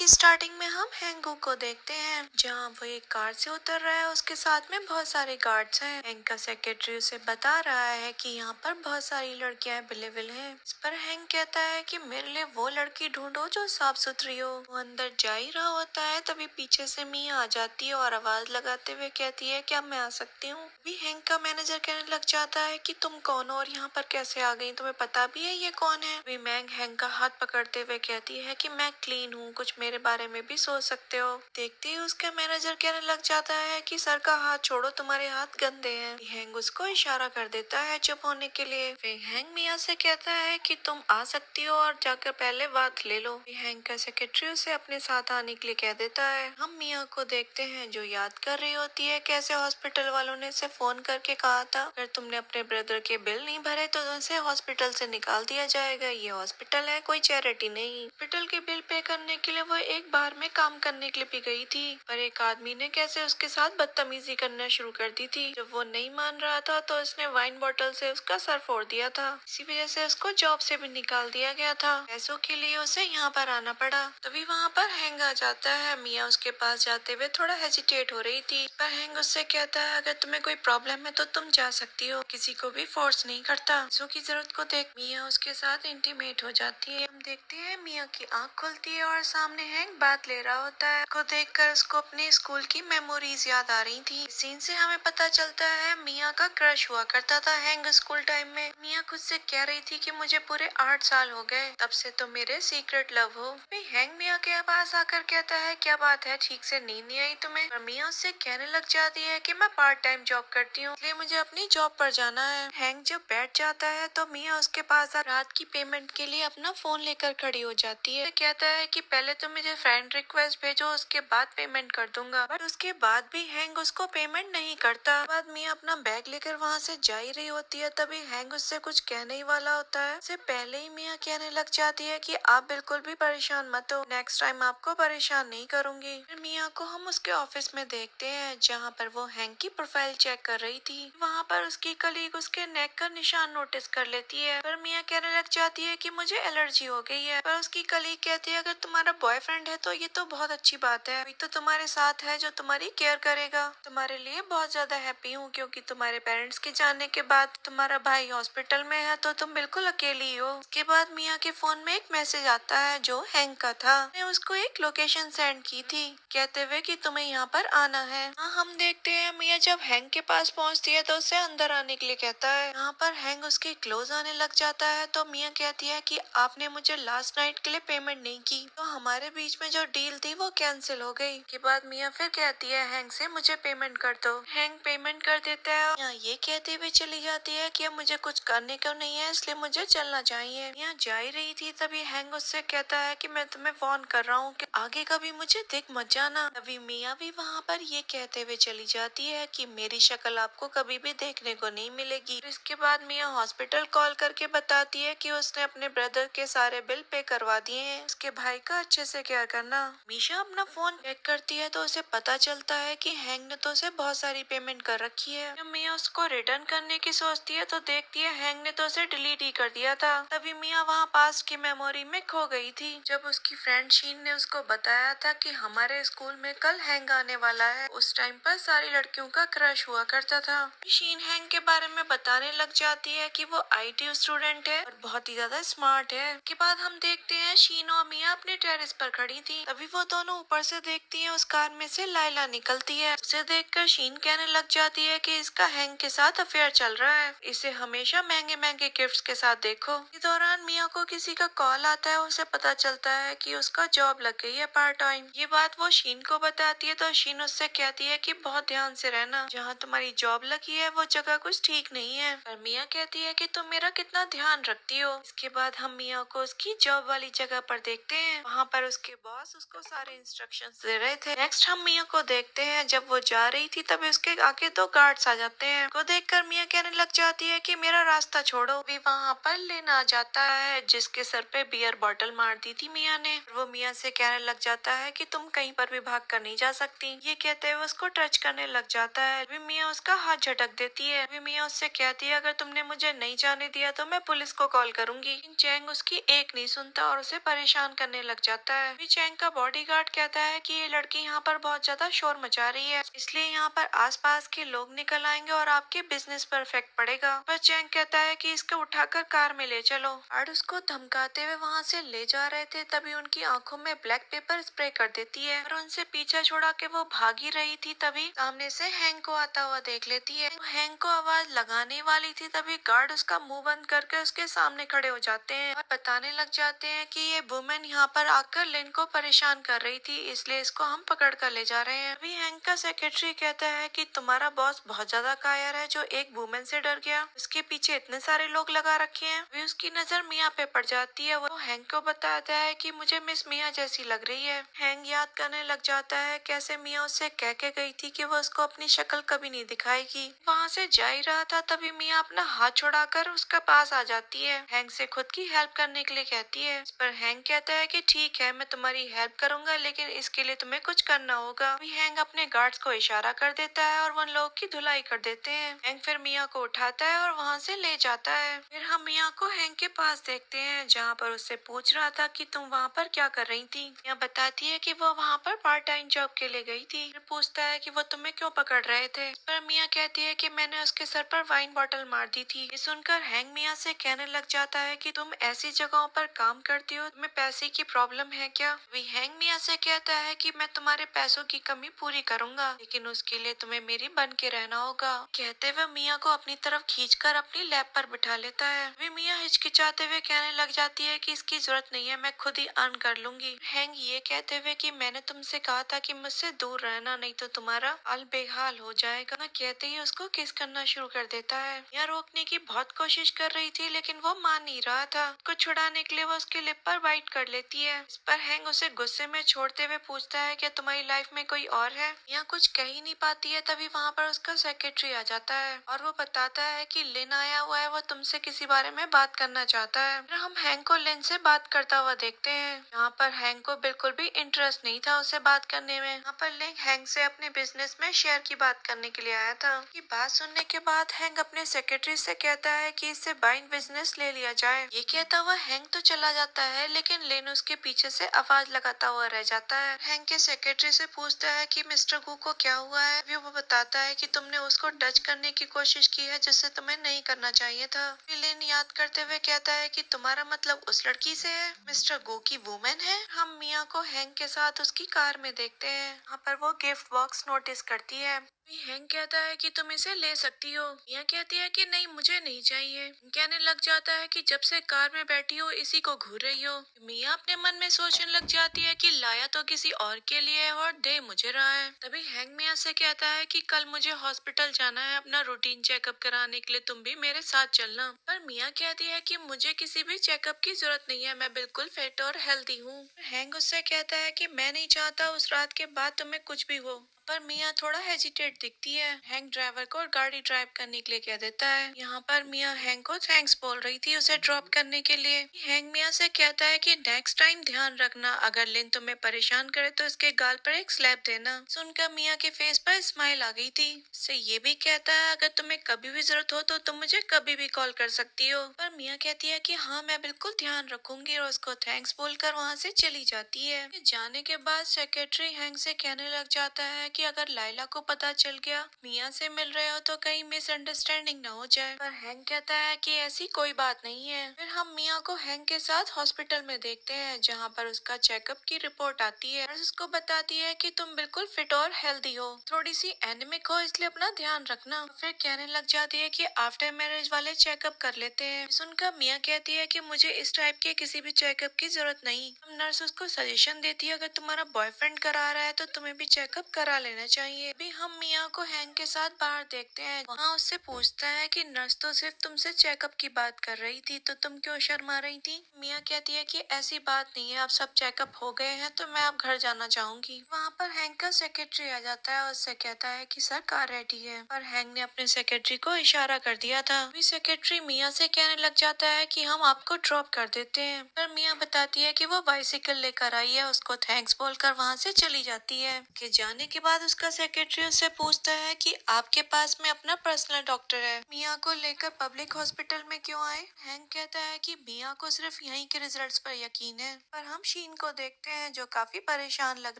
की स्टार्टिंग में हम हैंगू को देखते हैं जहां वो एक कार से उतर रहा है। उसके साथ में बहुत सारे गार्ड्स हैं। हैंग का सेक्रेटरी उसे बता रहा है कि यहाँ पर बहुत सारी लड़कियां अवेलेबल हैं। इस पर हैंग कहता है कि मेरे लिए वो लड़की ढूंढो जो साफ सुथरी हो। वो अंदर जा ही रहा होता है तभी पीछे से मिया आ जाती है और आवाज लगाते हुए कहती है क्या मैं आ सकती हूँ। भी हैंग का मैनेजर कहने लग जाता है कि तुम कौन हो और यहाँ पर कैसे आ गई, तुम्हें पता भी है ये कौन है। भी मैंग हैंग का हाथ पकड़ते हुए कहती है कि मैं क्लीन हूँ, कुछ मेरे बारे में भी सोच सकते हो। देखते ही उसका मैनेजर कहने लग जाता है कि सर का हाथ छोड़ो, तुम्हारे हाथ गंदे हैं। हैंग उसको इशारा कर देता है चुप होने के लिए। फिर हैंग मिया से कहता है कि तुम आ सकती हो और जाकर पहले बात ले लो। हैंग का सेक्रेटरी उसे अपने साथ आने के लिए कह देता है। हम मिया को देखते हैं जो याद कर रही होती है कैसे हॉस्पिटल वालों ने इसे फोन करके कहा था अगर तुमने अपने ब्रदर के बिल नहीं भरे तो उसे हॉस्पिटल से निकाल दिया जाएगा। ये हॉस्पिटल है, कोई चैरिटी नहीं। हॉस्पिटल के बिल पे करने के लिए वो एक बार में काम करने के लिए भी गई थी, पर एक आदमी ने कैसे उसके साथ बदतमीजी करना शुरू कर दी थी। जब वो नहीं मान रहा था तो उसने वाइन बोतल से उसका सर फोड़ दिया था। इसी वजह से उसको जॉब से भी निकाल दिया गया था। पैसों के लिए उसे यहाँ पर आना पड़ा। तभी वहाँ पर हैंग आ जाता है। मिया उसके पास जाते हुए थोड़ा हेजिटेट हो रही थी, पर हैंग उससे कहता है अगर तुम्हें कोई प्रॉब्लम है तो तुम जा सकती हो, किसी को भी फोर्स नहीं करता। पैसों की जरूरत को देख मिया उसके साथ इंटीमेट हो जाती है। हम देखते हैं मिया की आंख खुलती है और सामने हैंग बात ले रहा होता है। को देखकर उसको अपने स्कूल की मेमोरीज याद आ रही थी। सीन से हमें पता चलता है मिया का क्रश हुआ करता था हैंग स्कूल टाइम में। मिया खुद से कह रही थी कि मुझे पूरे 8 साल हो गए, तब से तो मेरे सीक्रेट लव हो। हैंग मिया के पास आकर कहता है क्या बात है, ठीक से नींद नहीं आई तुम्हें। पर मिया उससे कहने लग जाती है कि मैं पार्ट टाइम जॉब करती हूँ इसलिए मुझे अपनी जॉब पर जाना है। हैंग जब बैठ जाता है तो मिया उसके पास रात की पेमेंट के लिए अपना फोन लेकर खड़ी हो जाती है। कहता है कि पहले तो मुझे फ्रेंड रिक्वेस्ट भेजो, उसके बाद पेमेंट कर दूंगा। बट उसके बाद भी हैंग उसको पेमेंट नहीं करता। बाद मिया अपना बैग लेकर वहाँ से जा ही रही होती है तभी हैंग उससे कुछ कहने ही वाला होता है। उससे पहले ही मिया कहने लग जाती है कि आप बिल्कुल भी परेशान मत हो, नेक्स्ट टाइम आपको परेशान नहीं करूंगी। फिर मिया को हम उसके ऑफिस में देखते हैं जहाँ पर वो हैंग की प्रोफाइल चेक कर रही थी। वहाँ पर उसकी कलीग उसके नेक का निशान नोटिस कर लेती है, पर मिया कहने लग जाती है कि मुझे एलर्जी हो गई है। पर उसकी कलीग कहती है अगर तुम्हारा बॉयफ्रेंड है तो ये तो बहुत अच्छी बात है, अभी तो तुम्हारे साथ है जो तुम्हारी केयर करेगा। तुम्हारे लिए बहुत ज्यादा हैप्पी हूँ क्योंकि तुम्हारे पेरेंट्स के जाने के बाद तुम्हारा भाई हॉस्पिटल में है तो तुम बिल्कुल अकेली हो। उसके बाद मिया के फोन में एक मैसेज आता है जो हैंग का था। ने उसको एक लोकेशन सेंड की थी कहते हुए कि तुम्हें यहाँ पर आना है। हाँ, हम देखते हैं मिया जब हैंग के पास पहुँचती है तो उसे अंदर आने के लिए कहता है। यहाँ पर हैंग उसके क्लोज आने लग जाता है तो मिया कहती है कि आपने मुझे लास्ट नाइट के लिए पेमेंट नहीं की तो हमारे बीच में जो डील थी वो कैंसिल हो गई। के बाद मिया फिर कहती है हैंग से मुझे पेमेंट कर दो। हैंग पेमेंट कर देता है। मिया ये कहते हुए चली जाती है कि अब मुझे कुछ करने को नहीं है इसलिए मुझे चलना चाहिए। मिया जा ही रही थी तभी हैंग उससे कहता है कि मैं तुम्हें वार्न कर रहा हूँ कि आगे कभी मुझे देख मत जाना। तभी मिया भी वहाँ पर ये कहते हुए चली जाती है कि मेरी शक्ल आपको कभी भी देखने को नहीं मिलेगी। इसके बाद मिया हॉस्पिटल कॉल करके बताती है कि उसने अपने ब्रदर के सारे बिल पे करवा दिए हैं, उसके भाई का अच्छे से केयर करना। मीशा अपना फोन चेक करती है तो उसे पता चलता है कि हैंग ने तो उसे बहुत सारी पेमेंट कर रखी है। जब मिया उसको रिटर्न करने की सोचती है तो देखती है हैंग ने तो उसे डिलीट ही कर दिया था। तभी मिया वहाँ पास की मेमोरी में खो गई थी जब उसकी फ्रेंड शीन ने उसको बताया था कि हमारे स्कूल में कल हैंग आने वाला है। उस टाइम पर सारी लड़कियों का क्रश हुआ करता था। शीन हैंग के बारे में बताने लग जाती है कि वो आईटी स्टूडेंट है और बहुत ही ज्यादा स्मार्ट है। के बाद हम देखते हैं शीन और मिया अपने टेरेस पर खड़ी थी तभी वो दोनों ऊपर से देखती हैं उस कार में से लाइला निकलती है। उसे देखकर शीन कहने लग जाती है कि इसका हैंग के साथ अफेयर चल रहा है, इसे हमेशा महंगे महंगे गिफ्ट्स के साथ देखो। इस दौरान मिया को किसी का कॉल आता है। उसे पता चलता है कि उसका जॉब लग गई है पार्ट टाइम। ये बात वो शीन को बताती है तो शीन उससे कहती है कि बहुत ध्यान से रहना, जहाँ तुम्हारी जॉब लगी है वो जगह कुछ ठीक नहीं है। पर मिया कहती है कि तुम मेरा कितना ध्यान रखती हो। इसके बाद हम मिया को उसकी जॉब वाली जगह पर देखते हैं। वहाँ पर उसके बॉस उसको सारे इंस्ट्रक्शंस दे रहे थे। नेक्स्ट हम मिया को देखते हैं जब वो जा रही थी तभी उसके आगे 2 गार्ड्स आ जाते हैं। को देखकर मिया कहने लग जाती है कि मेरा रास्ता छोड़ो। भी वहाँ पर लेना आ जाता है जिसके सर पे बियर बॉटल मार दी थी मिया ने। वो मिया से कहने लग जाता है कि तुम कहीं पर भी भाग कर नहीं जा सकती। ये कहते हुए उसको टच करने लग जाता है। भी मिया उसका हाथ झटक देती है। भी मिया उससे कहती है अगर तुमने मुझे नहीं जाने दिया तो मैं पुलिस को कॉल करूंगी। चैंग उसकी एक नहीं सुनता और उसे परेशान करने लग जाता है। है। अभी चैंग का बॉडीगार्ड कहता है कि ये लड़की यहाँ पर बहुत ज्यादा शोर मचा रही है, इसलिए यहाँ पर आसपास के लोग निकल आएंगे और आपके बिजनेस पर इफेक्ट पड़ेगा। पर चैंग कहता है कि इसको उठाकर कार में ले चलो। और उसको धमकाते हुए वहाँ से ले जा रहे थे, तभी उनकी आंखों में ब्लैक पेपर स्प्रे कर देती है और उनसे पीछा छुड़ा के वो भाग ही रही थी, तभी सामने से हैंक को आता हुआ देख लेती है। हैंक को आवाज लगाने वाली थी, तभी गार्ड उसका मुंह बंद करके उसके सामने खड़े हो जाते हैं और बताने लग जाते हैं कि ये वुमेन यहाँ पर आकर लिन को परेशान कर रही थी, इसलिए इसको हम पकड़ कर ले जा रहे हैं। अभी हैंक का सेक्रेटरी कहता है कि तुम्हारा बॉस बहुत ज्यादा कायर है जो एक वुमेन से डर गया, उसके पीछे इतने सारे लोग लगा रखे हैं। अभी उसकी नजर मिया पे पड़ जाती है, वो हैंक को बताता है कि मुझे मिस मिया जैसी लग रही है। हैंक याद करने लग जाता है कैसे मिया उससे कह के गई थी कि वो उसको अपनी शक्ल कभी नहीं दिखाएगी। वहाँ से जा ही रहा था, तभी मिया अपना हाथ छुड़ाकर उसके पास आ जाती है, हैंक से खुद की हेल्प करने के लिए कहती है। इस पर हैंक कहता है कि ठीक है, मैं तुम्हारी हेल्प करूंगा, लेकिन इसके लिए तुम्हें कुछ करना होगा। अभी हैंक अपने गार्ड्स को इशारा कर देता है और उन लोगों की धुलाई कर देते हैं। हैंक फिर मिया को उठाता है और वहाँ से ले जाता है। फिर हम मिया को हैंक के पास देखते हैं, जहाँ पर उससे पूछ रहा था कि तुम वहाँ पर क्या कर रही थी। मिया बताती है कि वो वहाँ पर पार्ट टाइम जॉब के लिए गई थी। फिर पूछता है कि वो तुम्हें क्यों पकड़ रहे थे। इस पर मिया कहती है कि मैंने उसके सर पर वाइन बॉटल मार दी थी। ये सुनकर हैंक मिया से कहने लग जाता है कि तुम ऐसी जगहों पर काम करती हो, तुम्हें पैसे की प्रॉब्लम है क्या। वी हैंक मिया से कहता है कि मैं तुम्हारे पैसों की कमी पूरी करूंगा, लेकिन उसके लिए तुम्हें मेरी बन के रहना होगा। कहते हुए मिया को अपनी तरफ खींचकर अपनी लैब पर बिठा लेता है। वे मिया हिचकिचाते हुए कहने लग जाती है कि इसकी जरूरत नहीं है, मैं खुद ही अर्न कर लूंगी। हैंक ये कहते हुए कि मैंने तुमसे कहा था कि मुझसे दूर रहना, नहीं तो तुम्हारा हाल बेहाल हो जाएगा। ना कहते ही उसको किस करना शुरू कर देता है। यह रोकने की बहुत कोशिश कर रही थी, लेकिन वो मान नहीं रहा था। उसको छुड़ाने के लिए वो उसके लिप पर बाइट कर लेती है। इस पर हैंक उसे गुस्से में छोड़ते हुए पूछता है, क्या तुम्हारी लाइफ में कोई और है। यहाँ कुछ कह ही नहीं पाती है, तभी वहाँ पर उसका सेक्रेटरी आ जाता है और वो बताता है कि लिन आया हुआ है, वो तुमसे किसी बारे में बात करना चाहता है। फिर हम हैंक को लिन से बात करता हुआ देखते हैं। यहाँ पर हैंक को बिल्कुल भी इंटरेस्ट नहीं था उससे बात करने में। यहाँ पर लिन हैंक से अपने बिजनेस में शेयर की बात करने के लिए आया था। की बात सुनने के बाद हैंक अपने सेक्रेटरी से कहता है कि इससे बाइंग बिजनेस ले लिया जाए। ये कहता हुआ हैंक तो चला जाता है, लेकिन लेन उसके पीछे से आवाज लगाता हुआ रह जाता है। हैंक के सेक्रेटरी से पूछता है कि मिस्टर गू को क्या हुआ है। वो बताता है कि तुमने उसको टच करने की कोशिश की है, जिससे तुम्हें नहीं करना चाहिए था। लेन याद करते हुए कहता है कि तुम्हारा मतलब उस लड़की से है, मिस्टर गू की वुमेन है। हम मिया को हैंक के साथ उसकी कार में देखते हैं। वहाँ पर वो गिफ्ट बॉक्स नोटिस करती है। हैंक कहता है कि तुम इसे ले सकती हो। मिया कहती है कि नहीं, मुझे नहीं चाहिए। कहने लग जाता है कि जब से कार में बैठी हो इसी को घूर रही हो। मिया अपने मन में सोचने लग जाती है कि लाया तो किसी और के लिए है और दे मुझे रहा है। तभी हैंक मिया से कहता है कि कल मुझे हॉस्पिटल जाना है अपना रूटीन चेकअप कराने के लिए, तुम भी मेरे साथ चलना। पर मिया कहती है कि मुझे किसी भी चेकअप की जरूरत नहीं है, मैं बिल्कुल फिट और हेल्दी हूँ। हैंक उससे कहता है कि मैं नहीं चाहता उस रात के बाद तुम्हें कुछ भी हो। पर मिया थोड़ा हेजिटेट दिखती है। हैंक ड्राइवर को गाड़ी ड्राइव करने के लिए कह देता है। यहाँ पर मिया हैंक को थैंक्स बोल रही थी उसे ड्रॉप करने के लिए। हैंक मिया से कहता है कि नेक्स्ट टाइम ध्यान रखना, अगर लिन तुम्हें परेशान करे तो इसके गाल पर एक स्लैप देना। सुनकर मिया के फेस पर स्माइल आ गई थी। इससे ये भी कहता है अगर तुम्हें कभी भी जरूरत हो तो तुम मुझे कभी भी कॉल कर सकती हो। पर मिया कहती है कि हाँ, मैं बिल्कुल ध्यान रखूंगी और उसको थैंक्स बोलकर वहाँ से चली जाती है। जाने के बाद सेक्रेटरी हैंक से कहने लग जाता है कि अगर लाइला को पता चल गया मिया से मिल रहे हो तो कहीं मिसअंडरस्टैंडिंग ना हो जाए। पर हैंक कहता है कि ऐसी कोई बात नहीं है। फिर हम मिया को हैंक के साथ हॉस्पिटल में देखते हैं, जहाँ पर उसका चेकअप की रिपोर्ट आती है और उसको बताती है कि तुम बिल्कुल फिट और हेल्दी हो, थोड़ी सी एनिमिक हो, इसलिए अपना ध्यान रखना। फिर कहने लग जाती है कि आफ्टर मैरिज वाले चेकअप कर लेते हैं। सुनकर मिया कहती है कि मुझे इस टाइप के किसी भी चेकअप की जरूरत नहीं। हम नर्स उसको सजेशन देती है अगर तुम्हारा बॉयफ्रेंड करा रहा है तो तुम्हें भी चेकअप करा लेना चाहिए। भी हम मिया को हैंक के साथ बाहर देखते हैं। वहाँ उससे पूछता है कि नर्स तो सिर्फ तुमसे चेकअप की बात कर रही थी, तो तुम क्यों शर्मा रही थी। मिया कहती है कि ऐसी बात नहीं है, अब सब चेकअप हो गए हैं तो मैं अब घर जाना चाहूंगी। वहाँ पर हैंक का सेक्रेटरी आ जाता है और उससे कहता है कि सर कार रेडी है। पर हैंक ने अपने सेक्रेटरी को इशारा कर दिया था। अभी सेक्रेटरी मिया से कहने लग जाता है कि हम आपको ड्रॉप कर देते हैं। पर मिया बताती है कि वो बाइसिकल लेकर आई है, उसको थैंक्स बोलकर वहाँ से चली जाती है। के जाने के बाद बाद उसका सेक्रेटरी उससे पूछता है कि आपके पास में अपना पर्सनल डॉक्टर है, मिया को लेकर पब्लिक हॉस्पिटल में क्यों आए? हैंक कहता है कि मिया को सिर्फ यहीं के रिजल्ट्स पर यकीन है। पर हम शीन को देखते हैं जो काफी परेशान लग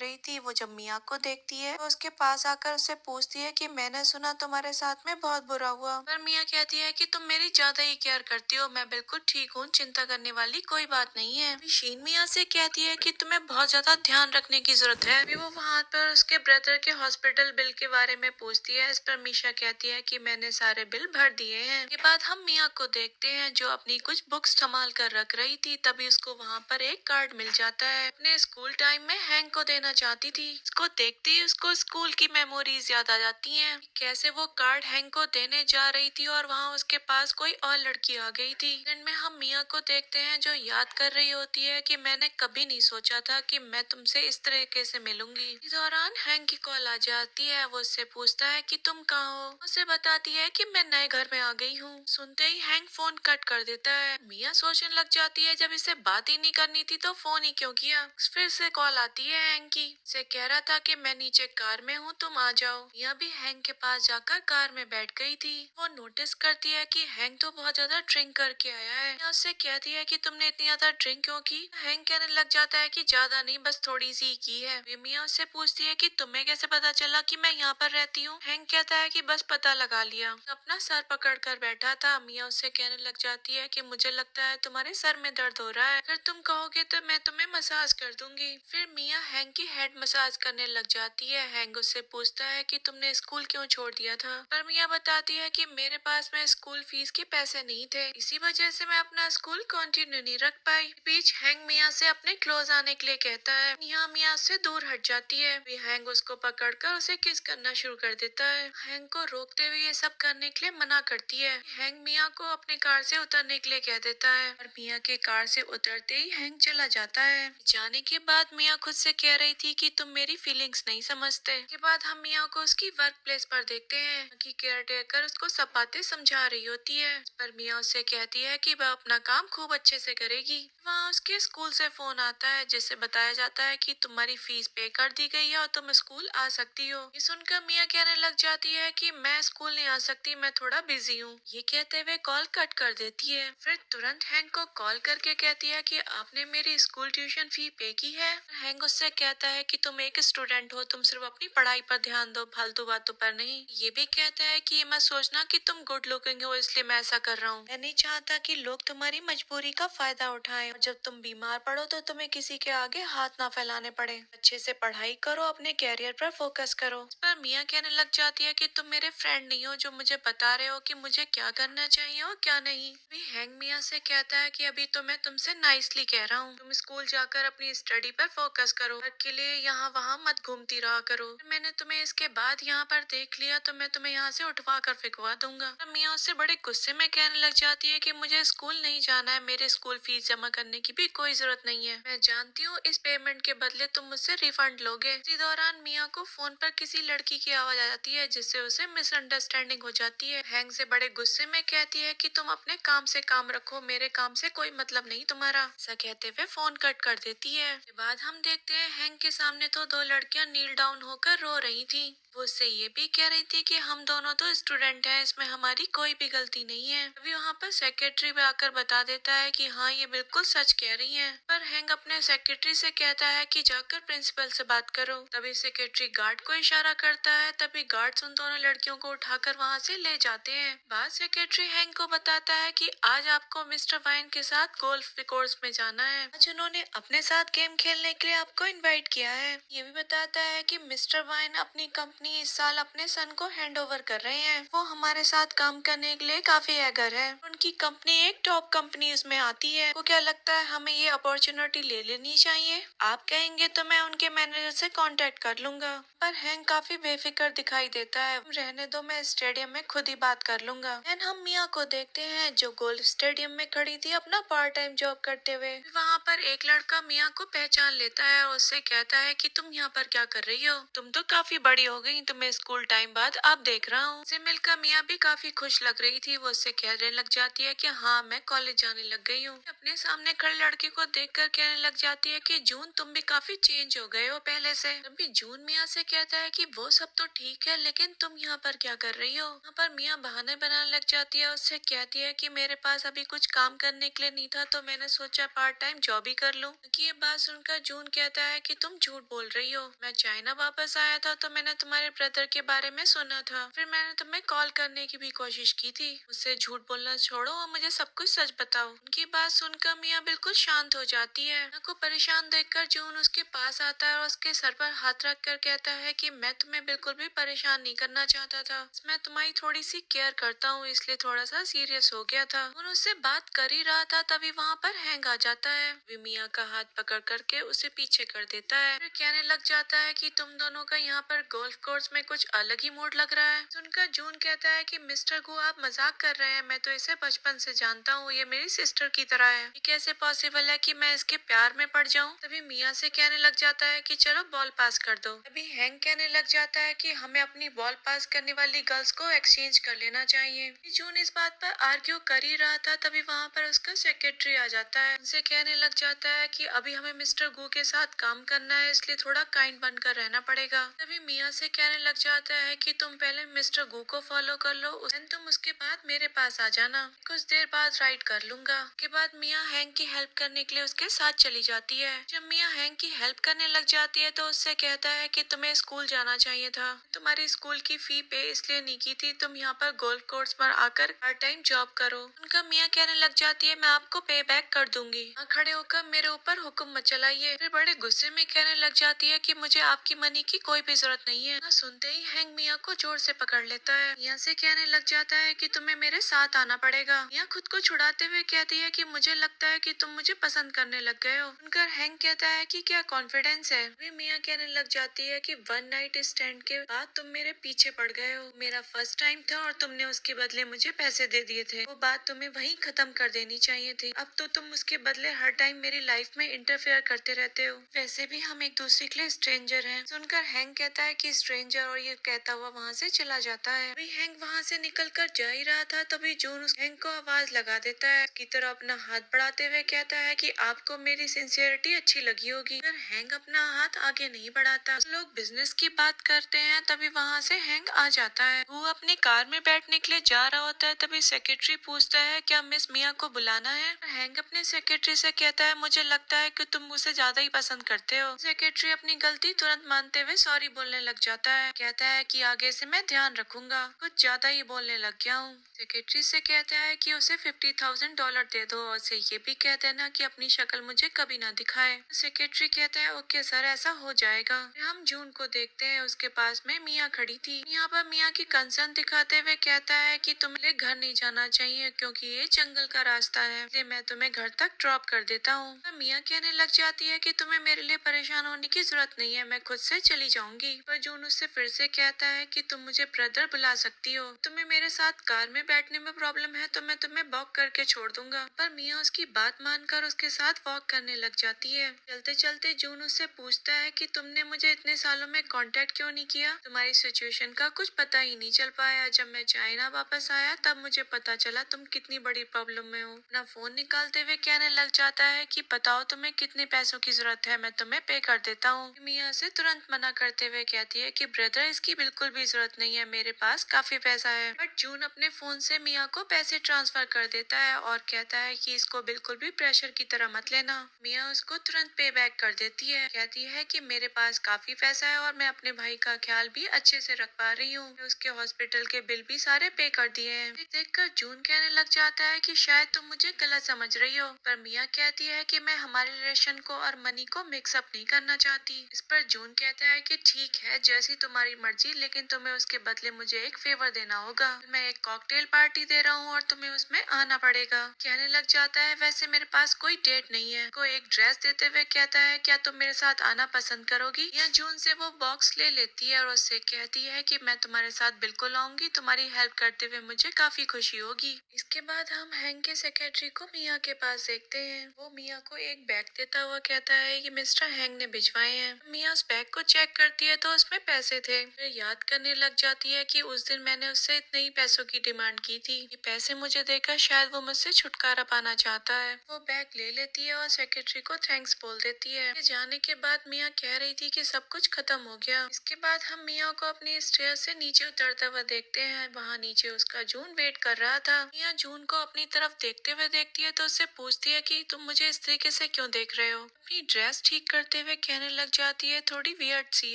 रही थी। वो जब मिया को देखती है तो उसके पास आकर उससे पूछती है कि मैंने सुना तुम्हारे साथ में बहुत बुरा हुआ। पर मिया कहती है कि तुम मेरी ज्यादा ही केयर करती हो, मैं बिल्कुल ठीक हूँ, चिंता करने वाली कोई बात नहीं है। शीन मिया से कहती है कि तुम्हें बहुत ज्यादा ध्यान रखने की जरूरत है। अभी वो वहाँ पर उसके ब्रदर के हॉस्पिटल बिल के बारे में पूछती है। इस पर मीशा कहती है कि मैंने सारे बिल भर दिए हैं। के बाद हम मिया को देखते हैं जो अपनी कुछ बुक्स संभाल कर रख रही थी। तभी उसको वहाँ पर एक कार्ड मिल जाता है, अपने स्कूल टाइम में हैंक को देना चाहती थी। इसको देखते ही उसको स्कूल की मेमोरीज याद आ जाती हैं, कैसे वो कार्ड हैंक को देने जा रही थी और वहाँ उसके पास कोई और लड़की आ गई थी। एंड में हम मिया को देखते हैं जो याद कर रही होती है कि मैंने कभी नहीं सोचा था कि मैं तुमसे इस तरीके से मिलूंगी। इस दौरान हैंक की कॉल आ जाती है। वो उससे पूछता है कि तुम कहाँ हो? उसे बताती है कि मैं नए घर में आ गई हूँ। सुनते ही हैंक फोन कट कर देता है। मिया सोचने लग जाती है जब इसे बात ही नहीं करनी थी तो फोन ही क्यों किया। फिर से कॉल आती है हैंक की, से कह रहा था कि मैं नीचे कार में हूँ, तुम आ जाओ। मिया भी हैंक के पास जाकर कार में बैठ गई थी। वो नोटिस करती है कि हैंक तो बहुत ज्यादा ड्रिंक करके आया है। मिया उससे कहती है कि तुमने इतनी ज्यादा ड्रिंक क्यों की? हैंक कहने लग जाता है कि ज्यादा नहीं, बस थोड़ी सी की है। मिया उससे पूछती है कि तुम्हें कैसे पता चला कि मैं यहाँ पर रहती हूँ? हैंक कहता है कि बस पता लगा लिया, अपना सर पकड़ कर बैठा था। मिया उससे कहने लग जाती है कि मुझे लगता है तुम्हारे सर में दर्द हो रहा है, अगर तुम कहोगे तो मैं तुम्हें मसाज कर दूंगी। फिर मिया हैंक की हेड मसाज करने लग जाती है। हैंक उससे पूछता है कि तुमने स्कूल क्यों छोड़ दिया था? पर मिया बताती है कि मेरे पास में स्कूल फीस के पैसे नहीं थे, इसी वजह से मैं अपना स्कूल कंटिन्यू नहीं रख पाई। बीच हैंक मिया से अपने क्लोज आने के लिए कहता है। मिया से दूर हट जाती है। हैंक उसको पकड़कर उसे किस करना शुरू कर देता है। हैंक को रोकते हुए ये सब करने के लिए मना करती है। हैंक मिया को अपने कार से उतरने के लिए कह देता है और मिया के कार से उतरते ही हैंक चला जाता है। जाने के बाद मिया खुद से कह रही थी कि तुम मेरी फीलिंग्स नहीं समझते। के बाद हम मिया को उसकी वर्क प्लेस पर देखते हैं कि केयर टेकर उसको सब बातें समझा रही होती है। पर मिया उससे कहती है कि वह अपना काम खूब अच्छे से करेगी। वहाँ उसके स्कूल से फोन आता है जिससे बताया जाता है कि तुम्हारी फीस पे कर दी गई है और तुम स्कूल आ सकती हो। ये सुनकर मिया कहने लग जाती है कि मैं स्कूल नहीं आ सकती, मैं थोड़ा बिजी हूँ। ये कहते हुए कॉल कट कर देती है। फिर तुरंत हैंक को कॉल करके कहती है कि आपने मेरी स्कूल ट्यूशन फी पे की है। हैंक उससे कहता है कि तुम एक स्टूडेंट हो, तुम सिर्फ अपनी पढ़ाई पर ध्यान दो, फालतू बातों पर नहीं। ये भी कहता है कि ये मत सोचना कि तुम गुड लुकिंग हो इसलिए मैं ऐसा कर रहा हूँ, मैं नहीं चाहता कि लोग तुम्हारी मजबूरी का फायदा उठाएं और जब तुम बीमार पड़ो तो तुम्हें किसी के आगे हाथ ना फैलाने पड़े। अच्छे से पढ़ाई करो, अपने कैरियर पर फोकस करो। इस पर मिया कहने लग जाती है कि तुम मेरे फ्रेंड नहीं हो जो मुझे बता रहे हो कि मुझे क्या करना चाहिए और क्या नहीं। भी हैंक मिया से कहता है कि अभी तो मैं तुमसे नाइसली कह रहा हूँ, तुम स्कूल जाकर अपनी स्टडी पर फोकस करो, के लिए यहाँ वहाँ मत घूमती रहा करो। मैंने तुम्हें इसके बाद यहाँ पर देख लिया तो मैं तुम्हें यहाँ से उठवा कर फेंकवा दूंगा। मिया उससे बड़े गुस्से में कहने लग जाती है कि मुझे स्कूल नहीं जाना है, मेरे स्कूल फीस जमा करने की भी कोई जरूरत नहीं है, मैं जानती हूँ इस पेमेंट के बदले तुम मुझसे रिफंड लोगे। इसी दौरान मिया को फोन पर किसी लड़की की आवाज आ जाती है जिससे उसे मिसअंडरस्टैंडिंग हो जाती है। हैंक से बड़े गुस्से में कहती है कि तुम अपने काम से काम रखो, मेरे काम से कोई मतलब नहीं तुम्हारा। ऐसा कहते हुए फोन कट कर देती है। के बाद हम देखते हैं हैंक के सामने तो दो लड़कियां नील डाउन होकर रो रही थी। वो उससे ये भी कह रही थी कि हम दोनों तो स्टूडेंट हैं, इसमें हमारी कोई भी गलती नहीं है। अभी वहाँ पर सेक्रेटरी भी आकर बता देता है कि हाँ ये बिल्कुल सच कह रही हैं। पर हैंक अपने सेक्रेटरी से कहता है कि जाकर प्रिंसिपल से बात करो। तभी सेक्रेटरी गार्ड को इशारा करता है। तभी गार्ड्स उन दोनों लड़कियों को उठाकर वहाँ से ले जाते हैं। बाद सेक्रेटरी हैंक को बताता है कि आज आपको मिस्टर वाइन के साथ गोल्फ कोर्स में जाना है। आज उन्होंने अपने साथ गेम खेलने के लिए आपको इनवाइट किया है। ये भी बताता है कि मिस्टर वाइन अपनी कंपनी इस साल अपने सन को हैंड ओवर कर रहे हैं। वो हमारे साथ काम करने के लिए काफी एगर है। उनकी कंपनी एक टॉप कंपनीज में आती है। वो क्या लगता है हमें ये अपॉर्चुनिटी ले लेनी चाहिए? आप कहेंगे तो मैं उनके मैनेजर से कांटेक्ट कर लूंगा। पर हैंक काफी बेफिक्र दिखाई देता है। रहने दो, मैं स्टेडियम में खुद ही बात कर लूंगा। एंड हम मिया को देखते हैं जो गोल्फ स्टेडियम में खड़ी थी अपना पार्ट टाइम जॉब करते हुए। वहाँ पर एक लड़का मिया को पहचान लेता है और उससे कहता है कि तुम यहाँ पर क्या कर रही हो, तुम तो काफी बड़ी हो गई गई, तुम्हें स्कूल टाइम बाद अब देख रहा हूँ। उसे मिलकर मिया भी काफी खुश लग रही थी। वो उससे कहने लग जाती है कि हाँ, मैं कॉलेज जाने लग गई हूँ। अपने सामने खड़े लड़के को देखकर कहने लग जाती है कि जून, तुम भी काफी चेंज हो गए हो पहले से। तभी जून मिया से कहता है कि वो सब तो ठीक है, लेकिन तुम यहाँ पर क्या कर रही हो। यहाँ पर मिया बहाने बनाने लग जाती है। उससे कहती है कि मेरे पास अभी कुछ काम करने के लिए नहीं था, तो मैंने सोचा पार्ट टाइम जॉब ही कर लूं। कि ये बात सुनकर जून कहता है कि तुम झूठ बोल रही हो। मैं चाइना वापस आया था तो मैंने तुम्हारे ब्रदर के बारे में सुना था, फिर मैंने तुम्हें कॉल करने की भी कोशिश की थी। मुझसे झूठ बोलना छोड़ो और मुझे सब कुछ सच बताओ। उनकी बात सुनकर मिया बिल्कुल शांत हो जाती है। मिया को परेशान देखकर जून उसके पास आता है और उसके सर पर हाथ रख कर कहता है कि मैं तुम्हें बिल्कुल भी परेशान नहीं करना चाहता था, मैं तुम्हारी थोड़ी सी केयर करता हूँ, इसलिए थोड़ा सा सीरियस हो गया था। उन उससे बात कर ही रहा था तभी वहाँ पर हैंग आ जाता है। वे मिया का हाथ पकड़ करके उसे पीछे कर देता है। फिर कहने लग जाता है कि तुम दोनों का यहाँ पर गोल्फ कोर्स में कुछ अलग ही मूड लग रहा है। सुनकर जून कहता है कि मिस्टर गु, आप मजाक कर रहे हैं, मैं तो इसे बचपन से जानता हूँ, ये मेरी सिस्टर की तरह है, ये कैसे पॉसिबल है कि मैं इसके प्यार में पड़ जाऊँ। तभी मिया से कहने लग जाता है कि चलो बॉल पास कर दो। तभी हैंग कहने लग जाता है कि हमें अपनी बॉल पास करने वाली गर्ल्स को एक्सचेंज कर लेना चाहिए। जून इस बात पर आर्ग्यू कर ही रहा था तभी वहाँ पर उसका सेक्रेटरी आ जाता है। उनसे कहने लग जाता है कि अभी हमें मिस्टर गु के साथ काम करना है, इसलिए थोड़ा काइंड बनकर रहना पड़ेगा। तभी मिया से कहने लग जाता है कि तुम पहले मिस्टर गु को फॉलो कर लो, तुम उसके बाद मेरे पास आ जाना, कुछ देर बाद राइड कर लूंगा। के बाद मिया हैंग की हेल्प करने के लिए उसके साथ चली जाती है। जब मिया हैंग की हेल्प करने लग जाती है तो उससे कहता है कि तुम्हें स्कूल जाना चाहिए था, तुम्हारी स्कूल की फी पे इसलिए नहीं की थी, तुम यहाँ पर गोल्फ कोर्स पर आकर पार्ट टाइम जॉब करो। उनका मिया कहने लग जाती है मैं आपको पे बैक कर दूंगी, खड़े होकर मेरे ऊपर हुक्म मत चलाइए। फिर बड़े गुस्से में कहने लग जाती है कि मुझे आपकी मनी की कोई भी जरूरत नहीं है। ना सुनते ही हैंग मिया को जोर से पकड़ लेता है। यहाँ से कहने लग जाता है कि तुम्हें मेरे साथ आना पड़ेगा। मिया खुद को छुड़ाते हुए कहती है कि मुझे लगता है कि तुम मुझे पसंद करने लग गए हो। उनका हैंग कहता है कि क्या कॉन्फिडेंस है। वे मिया कहने लग जाती है कि वन नाइट स्टैंड के बाद तुम मेरे पीछे पड़ गए हो, मेरा फर्स्ट टाइम था और तुमने उसके बदले मुझे पैसे दे दिए थे, वो बात तुम्हें वहीं खत्म कर देनी चाहिए थी। अब तो तुम उसके बदले हर टाइम मेरी लाइफ में इंटरफेयर करते रहते हो, वैसे भी हम एक दूसरे के लिए स्ट्रेंजर हैं। सुनकर हैंग कहता है कि स्ट्रेंजर, और ये कहता हुआ वहाँ से चला जाता है। वही हैंग वहाँ से निकल कर जा ही रहा था तभी जून उस हैंग को आवाज लगा देता है, की तरह अपना हाथ बढ़ाते हुए कहता है कि आपको मेरी सिंसियरिटी अच्छी लगी होगी। पर हैंग अपना हाथ आगे नहीं बढ़ाता। लोग बिजनेस की बात करते हैं तभी वहाँ से हैंग आ जाता है। वो अपनी कार में बैठने के लिए जा रहा होता है तभी सेक्रेटरी पूछता है क्या मिस मिया को बुलाना है। हैंग अपने सेक्रेटरी से कहता है मुझे लगता है कि तुम मुझे ज्यादा ही पसंद करते हो। सेक्रेटरी अपनी गलती तुरंत मानते हुए सॉरी बोलने लग जाता है। कहता है कि आगे से मैं ध्यान रखूंगा, कुछ ज्यादा ही बोलने लग गया हूँ। सेक्रेटरी से कहता है कि उसे $50,000 दे दो और उसे ये भी कह देना कि अपनी शक्ल मुझे कभी ना दिखाए। सेक्रेटरी कहता है ओके सर, ऐसा हो जाएगा। हम जून को देखते हैं, उसके पास में मिया खड़ी थी। यहाँ पर मिया की कंसर्न दिखाते हुए कहता है कि तुम्हें घर नहीं जाना चाहिए क्योंकि ये जंगल का रास्ता है, इसलिए मैं तुम्हें घर तक ड्रॉप कर देता हूँ। मिया कहने लग जाती है कि तुम्हें मेरे लिए परेशान होने की जरूरत नहीं है, मैं खुद से चली जाऊंगी। पर जून उससे फिर से कहता है कि तुम मुझे ब्रदर बुला सकती हो, तुम्हें मेरे साथ कार में बैठने में प्रॉब्लम है तो मैं तुम्हें वॉक करके छोड़ दूंगा। पर मिया उसकी बात मानकर उसके साथ वॉक करने लग जाती है। चलते चलते जून उससे पूछता है कि तुमने मुझे इतने सालों में कांटेक्ट क्यों नहीं किया, तुम्हारी सिचुएशन का कुछ पता ही नहीं चल पाया। जब मैं चाइना वापस आया तब मुझे पता चला तुम कितनी बड़ी प्रॉब्लम में हो। अपना फोन निकालते हुए कहने लग जाता है कि बताओ तुम्हें कितने पैसों की जरूरत है, मैं तुम्हें पे कर देता हूँ। मिया से तुरंत मना करते हुए कहती है कि ब्रदर इसकी बिल्कुल भी जरूरत नहीं है, मेरे पास काफी पैसा है। बट जून अपने फोन से मिया को पैसे ट्रांसफर कर देता है और कहता है कि इसको बिल्कुल भी प्रेशर की तरह मत लेना। मिया उसको तुरंत पे बैक कर देती है, कहती है कि मेरे पास काफी पैसा है और मैं अपने भाई का ख्याल भी अच्छे से रख पा रही हूँ, उसके हॉस्पिटल के बिल भी सारे पे कर दिए हैं। देखकर जून कहने लग जाता है कि शायद तुम मुझे गलत समझ रही हो। पर मिया कहती है कि मैं हमारे रिलेशन को और मनी को मिक्सअप नहीं करना चाहती। इस पर जून कहता है कि ठीक है जैसी तुम्हारी मर्जी, लेकिन तुम्हें उसके बदले मुझे एक फेवर देना होगा। मैं एक कॉकटेल पार्टी दे रहा हूँ और तुम्हें उसमें आना पड़ेगा। कहने लग जाता है वैसे मेरे पास कोई डेट नहीं है। को एक ड्रेस देते हुए कहता है क्या तुम मेरे साथ आना पसंद करोगी। या जून से वो बॉक्स ले लेती है और उससे कहती है कि मैं तुम्हारे साथ बिल्कुल आऊंगी, तुम्हारी हेल्प करते हुए मुझे काफी खुशी होगी। इसके बाद हम हैंग के सेक्रेटरी को मिया के पास देखते हैं। वो मिया को एक बैग देता हुआ कहता है कि मिस्टर हैंग ने भिजवाए हैं। मिया उस बैग को चेक करती है तो उसमें पैसे थे। फिर याद करने लग जाती है कि उस दिन मैंने उससे इतने ही पैसों की डिमांड की थी। ये पैसे मुझे देकर शायद वो मुझसे छुटकारा पाना चाहता है। वो बैग ले लेती है और सेक्रेटरी को थैंक्स बोल देती है। ये जाने के बाद मियाँ कह रही थी कि सब कुछ खत्म हो गया। इसके बाद हम मियाँ को अपनी स्टेयर से नीचे उतरते हुए देखते हैं। वहाँ नीचे उसका जून वेट कर रहा था। मियाँ जून को अपनी तरफ देखते हुए देखती है तो उससे पूछती है कि तुम मुझे इस तरीके से क्यों देख रहे हो। अपनी ड्रेस ठीक करते हुए कहने लग जाती है थोड़ी वियर्ड सी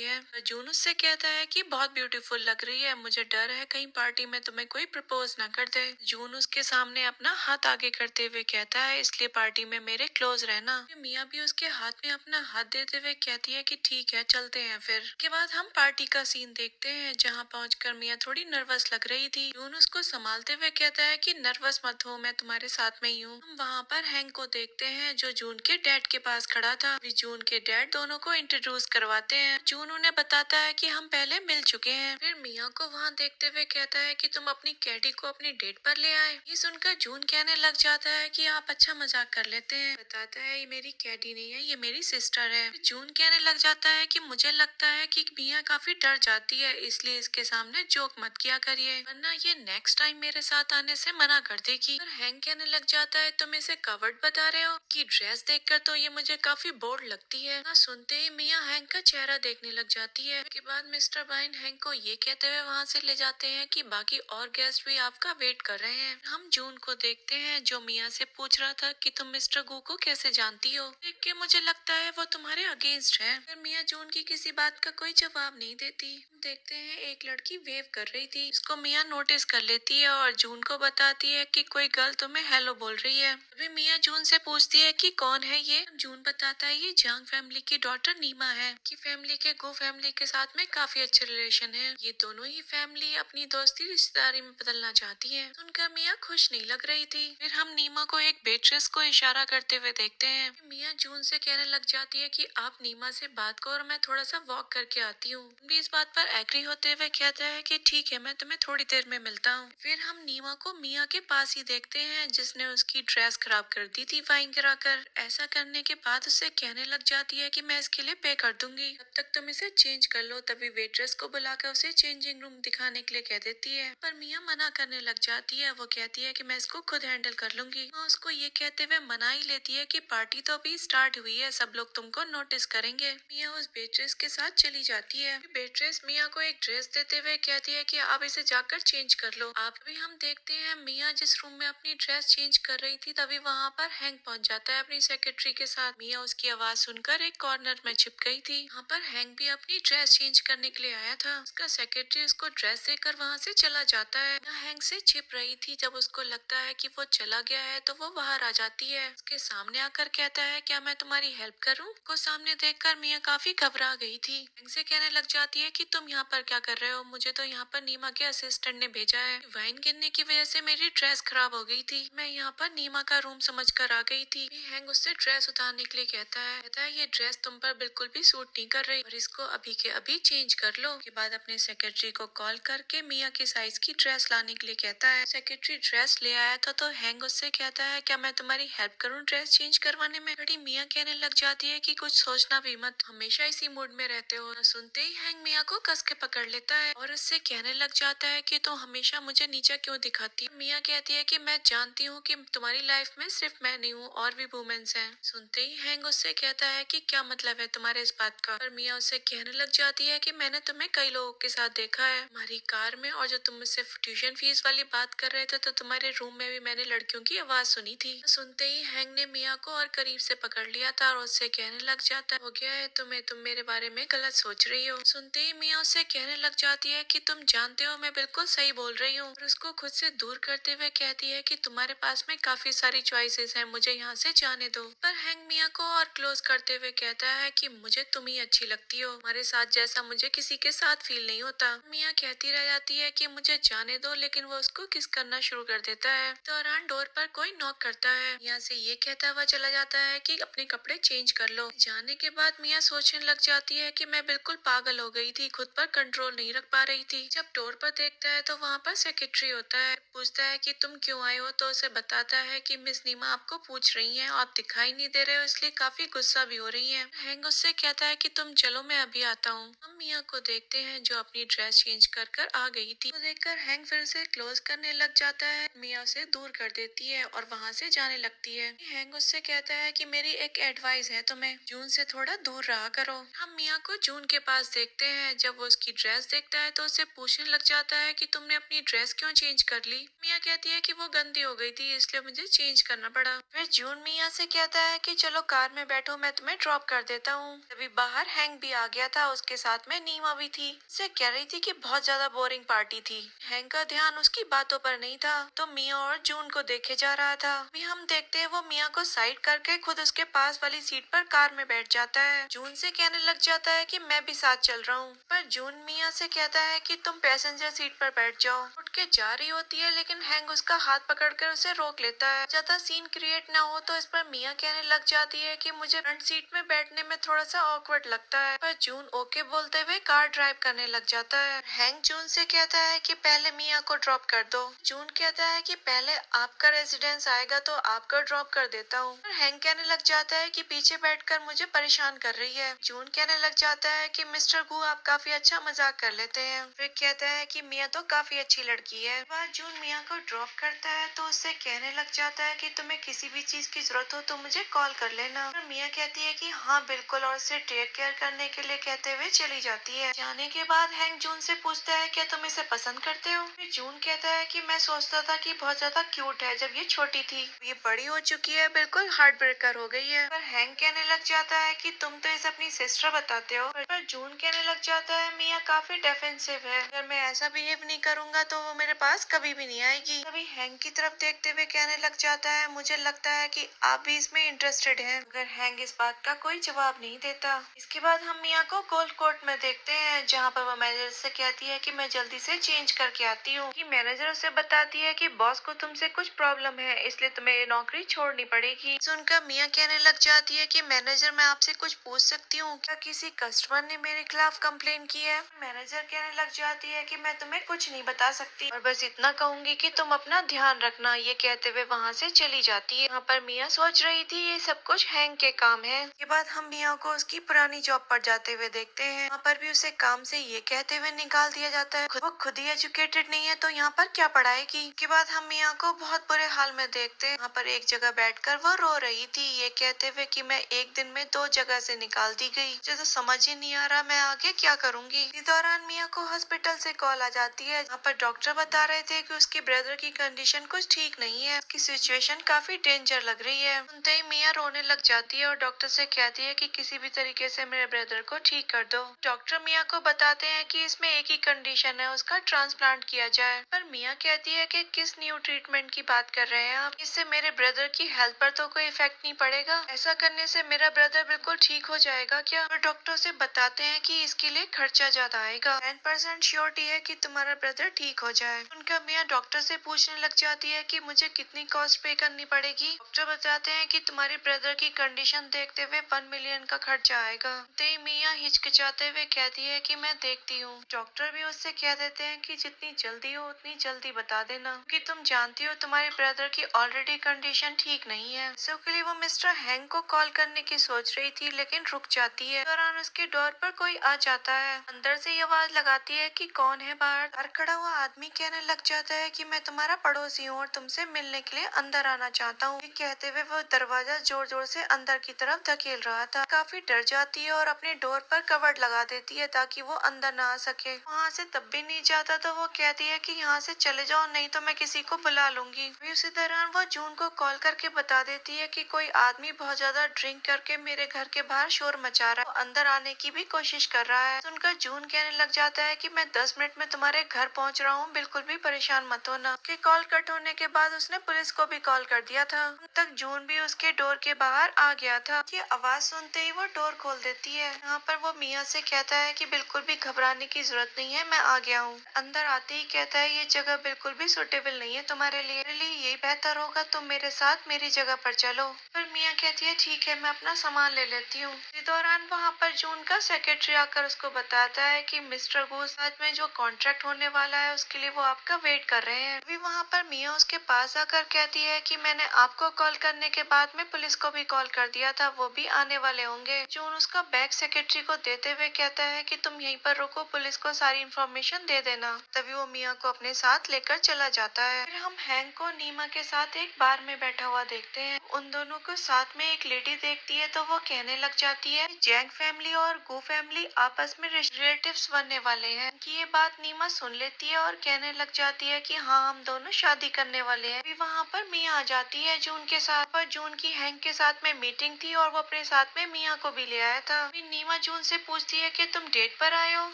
है। जून उससे कहता है कि बहुत ब्यूटीफुल लग रही है, मुझे डर है कहीं पार्टी में तुम्हें कोई प्रपोज ना कर दे। जून उसके सामने अपना हाथ आगे करते हुए कहता है इसलिए पार्टी में मेरे क्लोज रहना। मियाँ भी उसके हाथ में अपना हाथ देते हुए कहती है कि ठीक है चलते हैं। फिर के बाद हम पार्टी का सीन देखते हैं जहाँ पहुंचकर मियाँ थोड़ी नर्वस लग रही थी। जून उसको संभालते हुए कहता है कि नर्वस मत हो, मैं तुम्हारे साथ में ही हूँ। हम वहाँ पर हैंक को देखते हैं जो जून के डैड के पास खड़ा था। अभी जून के डैड दोनों को इंट्रोड्यूस करवाते हैं। जून उन्हें बताता है कि हम पहले मिल चुके हैं। फिर मियाँ को वहाँ देखते हुए कहता है कि तुम अपनी कैडी को अपनी डेट पर ले आए। ये सुनकर जून कहने लग जाता है कि आप अच्छा मजाक कर लेते हैं। बताता है ये मेरी कैडी नहीं है, ये मेरी सिस्टर है। फिर जून कहने लग जाता है कि मुझे लगता है कि मियाँ काफी डर जाती है, इसलिए इसके सामने जोक मत किया करिए वरना ये नेक्स्ट टाइम मेरे साथ आने से मना कर देगी। पर हैंक कहने लग जाता है तुम इसे कवर्ड बता रहे हो कि ड्रेस देखकर तो ये मुझे काफी बोल्ड लगती है ना। सुनते ही मियाँ हैंक का चेहरा देखने लग जाती है। उसके बाद मिस्टर बाइन हैंक को ये कहते हुए वहाँ से ले जाते हैं कि बाकी और गेस्ट भी आपका वेट कर रहे हैं। हम जून को देखते हैं जो मियाँ से पूछ रहा था कि तुम मिस्टर गू को कैसे जानती हो। देख के मुझे लगता है वो तुम्हारे अगेंस्ट है। फिर मियाँ जून की किसी बात का कोई जवाब नहीं देती। देखते हैं एक लड़की वेव कर रही थी, इसको मियाँ नोटिस कर लेती है और जून को बताती है कि कोई गर्ल तुम्हें हेलो बोल रही है। अभी मियाँ जून से पूछती है कि कौन है ये। जून बताता है ये जांग फैमिली की डॉटर नीमा है कि फैमिली के गो फैमिली के साथ में काफी अच्छे रिलेशन है। ये दोनों ही फैमिली अपनी दोस्ती रिश्तेदारी में बदलना चाहती है। सुनकर मियाँ खुश नहीं लग रही थी। फिर हम नीमा को एक वेट्रेस को इशारा करते हुए देखते हैं। मियाँ जून से कहने लग जाती है कि आप नीमा से बात करो और मैं थोड़ा सा वॉक करके आती हूँ। भी इस बात पर एग्री होते हुए कहता है कि ठीक है मैं तुम्हें थोड़ी देर में मिलता हूँ। फिर हम नीमा को मियाँ के पास ही देखते हैं जिसने उसकी ड्रेस खराब कर दी थी वाइन गिराकर। ऐसा करने के बाद उससे कहने लग जाती है कि मैं इसके लिए पे कर दूंगी, तब तक तुम इसे चेंज कर लो। तभी वेट्रेस को बुलाकर उसे चेंजिंग रूम दिखाने के लिए कह देती है पर मियाँ मना करने लग जाती है। वो कहती है कि मैं इसको खुद हैंडल कर लूंगी। माँ उसको ये कहते हुए मना ही लेती है कि पार्टी तो अभी स्टार्ट हुई है, सब लोग तुमको नोटिस करेंगे। मियाँ उस बेट्रेस के साथ चली जाती है। बेट्रेस मियाँ को एक ड्रेस देते हुए कहती है कि आप इसे जाकर चेंज कर लो। आप भी हम देखते हैं मियाँ जिस रूम में अपनी ड्रेस चेंज कर रही थी तभी वहाँ पर हैंक पहुँच जाता है अपनी सेक्रेटरी के साथ। मियाँ उसकी आवाज सुनकर एक कॉर्नर में छिप गई थी। वहाँ पर हैंक भी अपनी ड्रेस चेंज करने के लिए आया था। उसका सेक्रेटरी उसको ड्रेस देकर वहाँ से चला जाता है। हैंक से छिप रही थी, जब उसको लगता है कि वो चला गया है तो वो बाहर आ जाती है। उसके सामने आकर कहता है क्या मैं तुम्हारी हेल्प करूँ। को सामने देखकर मियाँ काफी घबरा गई थी। हैंक से कहने लग जाती है कि तुम यहाँ पर क्या कर रहे हो, मुझे तो यहाँ पर नीमा के असिस्टेंट ने भेजा है। वाइन गिरने की वजह से मेरी ड्रेस खराब हो गई थी, मैं यहाँ पर नीमा का रूम समझकर आ गई थी। हैंक उससे ड्रेस उतारने के लिए कहता है ये ड्रेस तुम पर बिल्कुल भी सूट नहीं कर रही और इसको अभी के अभी चेंज कर लो। के बाद अपने सेक्रेटरी को कॉल करके मियाँ के साइज की ड्रेस लाने के लिए कहता है। सेक्रेटरी ड्रेस ले आया था तो हैंक उससे कहता है क्या मैं तुम्हारी हेल्प करूँ ड्रेस चेंज करवाने में। बड़ी मियाँ कहने लग जाती है कि कुछ सोचना भी मत, हमेशा इसी मूड में रहते हो। सुनते ही हैंक मियाँ को कस के पकड़ लेता है और उससे कहने लग जाता है कि तुम हमेशा मुझे नीचा क्यों दिखाती। मियाँ कहती है कि मैं जानती हूँ कि तुम्हारी लाइफ में सिर्फ मैं नहीं हूँ और भी वुमेन्स हैं। सुनते ही हैंक उससे कहता है कि क्या मतलब है तुम्हारे इस बात का। पर मियाँ उससे कहने लग जाती है कि मैंने तुम्हें कई लोगों के साथ देखा है हमारी कार में, और जो तुम मुझसे ट्यूशन फीस वाली बात कर रहे थे तो तुम्हारे रूम में भी मैंने लड़कियों की आवाज सुनी थी। सुनते ही हैंक ने मियाँ को और करीब से पकड़ लिया था और उससे कहने लग जाता है हो गया है तुम्हें, तुम मेरे बारे में गलत सोच रही हो। सुनते ही मियाँ उससे कहने लग जाती है कि तुम जानते हो मैं बिल्कुल सही बोल रही हूँ और उसको खुद से दूर करते हुए कहती है कि तुम्हारे पास में काफी सारी चॉइसेस हैं, मुझे यहाँ से जाने दो। पर हैंक मियाँ को और क्लोज करते हुए कहता है कि मुझे तुम ही अच्छी लगती हो, तुम्हारे साथ जैसा मुझे किसी के साथ फील नहीं होता। मियाँ कहती रह जाती है कि मुझे जाने दो, लेकिन वो उसको किस करना शुरू कर देता है। दौरान डोर पर कोई नॉक करता है। मियाँ से ये कहता हुआ चला जाता है कि अपने कपड़े चेंज कर लो। जाने के बाद मियाँ सोचने लग जाती है कि मैं बिल्कुल पागल हो गई थी, खुद पर कंट्रोल नहीं रख पा रही थी। जब डोर पर देखता है तो वहाँ पर सेक्रेटरी होता है। पूछता है कि तुम क्यों आए हो तो उसे बताता है कि मिस नीमा आपको पूछ रही हैं, आप दिखाई नहीं दे रहे हो इसलिए काफी गुस्सा भी हो रही हैं। हैंक उससे कहता है कि तुम चलो मैं अभी आता हूँ। हम मिया को देखते हैं जो अपनी ड्रेस चेंज कर कर आ गई थी। तो देखकर हैंक फिर से क्लोज करने लग जाता है, मिया उसे दूर कर देती है और वहाँ से जाने लगती है। हैंक उससे कहता है कि मेरी एक एडवाइस है तुम्हें, जून से थोड़ा दूर रहा करो। हम मिया को जून के पास देखते हैं। जब वो उसकी ड्रेस देखता है तो उससे पूछने लग जाता है कि तुमने अपनी ड्रेस क्यों चेंज कर ली। मिया कहती है कि वो गंदी हो गई थी इसलिए मुझे चेंज करना पड़ा। फिर जून मिया से कहता है कि चलो कार में बैठो, मैं तुम्हें ड्रॉप कर देता हूँ। तभी बाहर हैंक भी आ गया था, उसके साथ में नीमा भी थी। उससे कह रही थी कि बहुत ज्यादा बोरिंग पार्टी थी। हैंक का ध्यान उसकी बातों पर नहीं था तो मिया और जून को देखे जा रहा था। अभी हम देखते हैं वो मिया को साइड करके खुद उसके पास वाली सीट पर कार में बैठ जाता है। जून से कहने लग जाता है कि मैं भी साथ चल रहा हूँ, पर जून मिया से कहता है कि तुम पैसेंजर सीट पर बैठ जाओ। उठ के जा रही होती है लेकिन हैंक उसका हाथ पकड़कर उसे रोक लेता है। ज्यादा सीन क्रिएट ना हो तो इस पर मिया कहने लग जाती है कि मुझे फ्रंट सीट में बैठने में थोड़ा सा ऑकवर्ड लगता है, पर जून ओके बोलते हुए कार ड्राइव करने लग जाता है। हैंक जून से कहता है कि पहले मिया को ड्रॉप कर दो। जून कहता है कि पहले आपका रेजिडेंस आएगा तो आपको ड्रॉप कर देता हूँ। हैंक कहने लग जाता है कि पीछे बैठकर मुझे परेशान कर रही है। जून कहने लग जाता है कि मिस्टर गू आप काफी अच्छा मजाक कर लेते हैं। फिर कहता है कि मिया तो काफी अच्छी लड़की है। बाद जून मिया को ड्रॉप करता है तो उससे कहने लग जाता है कि तुम्हें किसी भी चीज की जरूरत हो तो मुझे कॉल कर लेना। फिर मिया कहती है कि हाँ बिल्कुल और उसे टेक केयर करने के लिए कहते हुए चली जाती है। जाने के बाद हैंक जून से पूछता है क्या तुम इसे पसंद करते हो। फिर जून कहता है कि मैं सोचता था कि बहुत ज्यादा क्यूट है जब ये छोटी थी, ये बड़ी हो चुकी है, बिल्कुल हार्ट ब्रेकर हो गई है। पर हैंक कहने लग जाता है कि तुम तो इसे अपनी सिस्टर बताते हो। पर जून कहने लग जाता है मिया काफी डिफेंसिव है, अगर मैं ऐसा बिहेव नहीं करूंगा तो वो मेरे पास कभी भी नहीं आएगी। तभी हैंक की तरफ देखते हुए कहने लग जाता है मुझे लगता है कि आप भी इसमें इंटरेस्टेड हैं। अगर हैंक इस बात का कोई जवाब नहीं देता। इसके बाद हम मिया को गोल्फ कोर्ट में देखते हैं जहाँ पर वो मैनेजर से कहती है कि मैं जल्दी से चेंज करके आती हूँ। कि मैनेजर उसे बताती है कि बॉस को तुमसे कुछ प्रॉब्लम है इसलिए तुम्हें ये नौकरी छोड़नी पड़ेगी। सुनकर मिया कहने लग जाती है कि मैनेजर मैं आपसे कुछ पूछ सकती हूँ, क्या किसी कस्टमर ने मेरे खिलाफ कंप्लेन की है। मैनेजर कहने लग जाती है कि मैं तुम्हें कुछ नहीं बता सकती और बस इतना कहूंगी कि तुम अपना ध्यान रखना। ये कहते हुए वहाँ से चली जाती है। यहाँ पर मिया सोच रही थी ये सब कुछ हैंक के काम है। इसके बाद हम मिया को उसकी पुरानी जॉब पर जाते हुए देखते हैं। यहाँ पर भी उसे काम से ये कहते हुए निकाल दिया जाता है वो खुद ही एजुकेटेड नहीं है तो यहाँ पर क्या पढ़ाएगी। इसके बाद हम मिया को बहुत बुरे हाल में देखते हैं। यहाँ पर एक जगह बैठकर वो रो रही थी ये कहते हुए कि मैं एक दिन में 2 जगह से निकाल दी गई, मुझे तो समझ ही नहीं आ रहा मैं आगे क्या करूंगी। इस दौरान मिया को हॉस्पिटल से कॉल आ जाती है। यहाँ पर डॉक्टर बता रहे थे कि उसके ब्रदर की कंडीशन कुछ ठीक नहीं है, उसकी सिचुएशन काफी डेंजर लग रही है। सुनते ही मिया रोने लग जाती है और डॉक्टर से कहती है कि किसी भी तरीके से मेरे ब्रदर को ठीक कर दो। डॉक्टर मिया को बताते हैं कि इसमें एक ही कंडीशन है, उसका ट्रांसप्लांट किया जाए। पर मिया कहती है कि किस न्यू ट्रीटमेंट की बात कर रहे हैं आप, इससे मेरे ब्रदर की हेल्थ पर तो कोई इफेक्ट नहीं पड़ेगा, ऐसा करने से मेरा ब्रदर बिल्कुल ठीक हो जाएगा क्या। और डॉक्टर से बताते हैं कि इसके लिए खर्चा ज्यादा आएगा, 10% श्योरिटी है कि तुम्हारा ब्रदर ठीक हो जाए। उनका मिया डॉक्टर से पूछने लग जाती है कि मुझे कितनी कॉस्ट पे करनी पड़ेगी। डॉक्टर बताते हैं कि तुम्हारे ब्रदर की कंडीशन देखते हुए 1 मिलियन का खर्चा आएगा। ते मिया हिचकिचाते हुए कहती है कि मैं देखती हूँ। डॉक्टर भी उससे कह देते हैं कि जितनी जल्दी हो उतनी जल्दी बता देना, क्योंकि तुम जानती हो तुम्हारे ब्रदर की ऑलरेडी कंडीशन ठीक नहीं है। इसके के लिए वो मिस्टर हैंक को कॉल करने की सोच रही थी लेकिन रुक जाती है। दौरान उसके डोर पर कोई आ जाता है। अंदर से ये आवाज लगाती है कि कौन है बाहर। बाहर खड़ा हुआ आदमी कहने लग जाता है कि मैं तुम्हारा पड़ोसी हूँ और तुमसे मिलने के लिए अंदर आना चाहता हूँ। कहते हुए वो दरवाजा जोर जोर से अंदर की तरफ धकेल रहा था। काफी डर जाती है और अपने डोर पर कवर लगा देती है ताकि वो अंदर ना आ सके। वहाँ से तब भी नहीं जाता तो वो कहती है कि यहाँ से चले जाओ नहीं तो मैं किसी को बुला लूंगी। उसी दौरान वो जून को कॉल करके बता देती है कि कोई आदमी बहुत ज्यादा ड्रिंक करके मेरे घर के बाहर शोर मचा रहा है, वो अंदर आने की भी कोशिश कर रहा है। सुनकर जून कहने लग जाता है कि मैं 10 मिनट में तुम्हारे घर पहुँच रहा हूँ, बिल्कुल भी परेशान मत होना। उसके कॉल कट होने के बाद उसने पुलिस को भी कॉल कर दिया था। तक जून भी उसके डोर के बाहर आ गया था। ये आवाज सुनते ही वो डोर खोल देती है। यहाँ पर वो मिया से कहता है कि बिल्कुल भी घबराने की जरूरत नहीं है, मैं आ गया हूँ। अंदर आते ही कहता है ये जगह बिल्कुल भी सुटेबल नहीं है तुम्हारे लिए, यही बेहतर होगा तुम मेरे साथ मेरी जगह पर चलो। फिर मिया कहती है ठीक है मैं अपना सामान ले लेती हूँ। इस दौरान वहाँ पर जून का सेक्रेटरी आकर उसको बताता है कि मिस्टर घोष साथ में जो कॉन्ट्रैक्ट होने वाला है उसके लिए एक्चुअली वो आपका वेट कर रहे हैं। अभी वहाँ पर मिया उसके पास आकर कहती है कि मैंने आपको कॉल करने के बाद में पुलिस को भी कॉल कर दिया था, वो भी आने वाले होंगे। जून उसका बैग सेक्रेटरी को देते हुए कहता है कि तुम यहीं पर रुको, पुलिस को सारी इन्फॉर्मेशन दे देना। तभी वो मिया को अपने साथ लेकर चला जाता है। फिर हम हैंक को नीमा के साथ एक बार में बैठा हुआ देखते हैं। उन दोनों को साथ में एक लेडी देखती है तो वो कहने लग जाती है जैंग फैमिली और गू फैमिली आपस में रिलेटिव्स बनने वाले हैं। कि ये बात नीमा सुन लेती है और कहने लग जाती है कि हाँ, हम दोनों शादी करने वाले हैं। वहाँ पर मिया आ जाती है जून के साथ। पर जून की हैंक के साथ में मीटिंग थी और वो अपने साथ में मिया को भी ले आया था। फिर नीमा जून से पूछती है कि तुम डेट पर आए हो।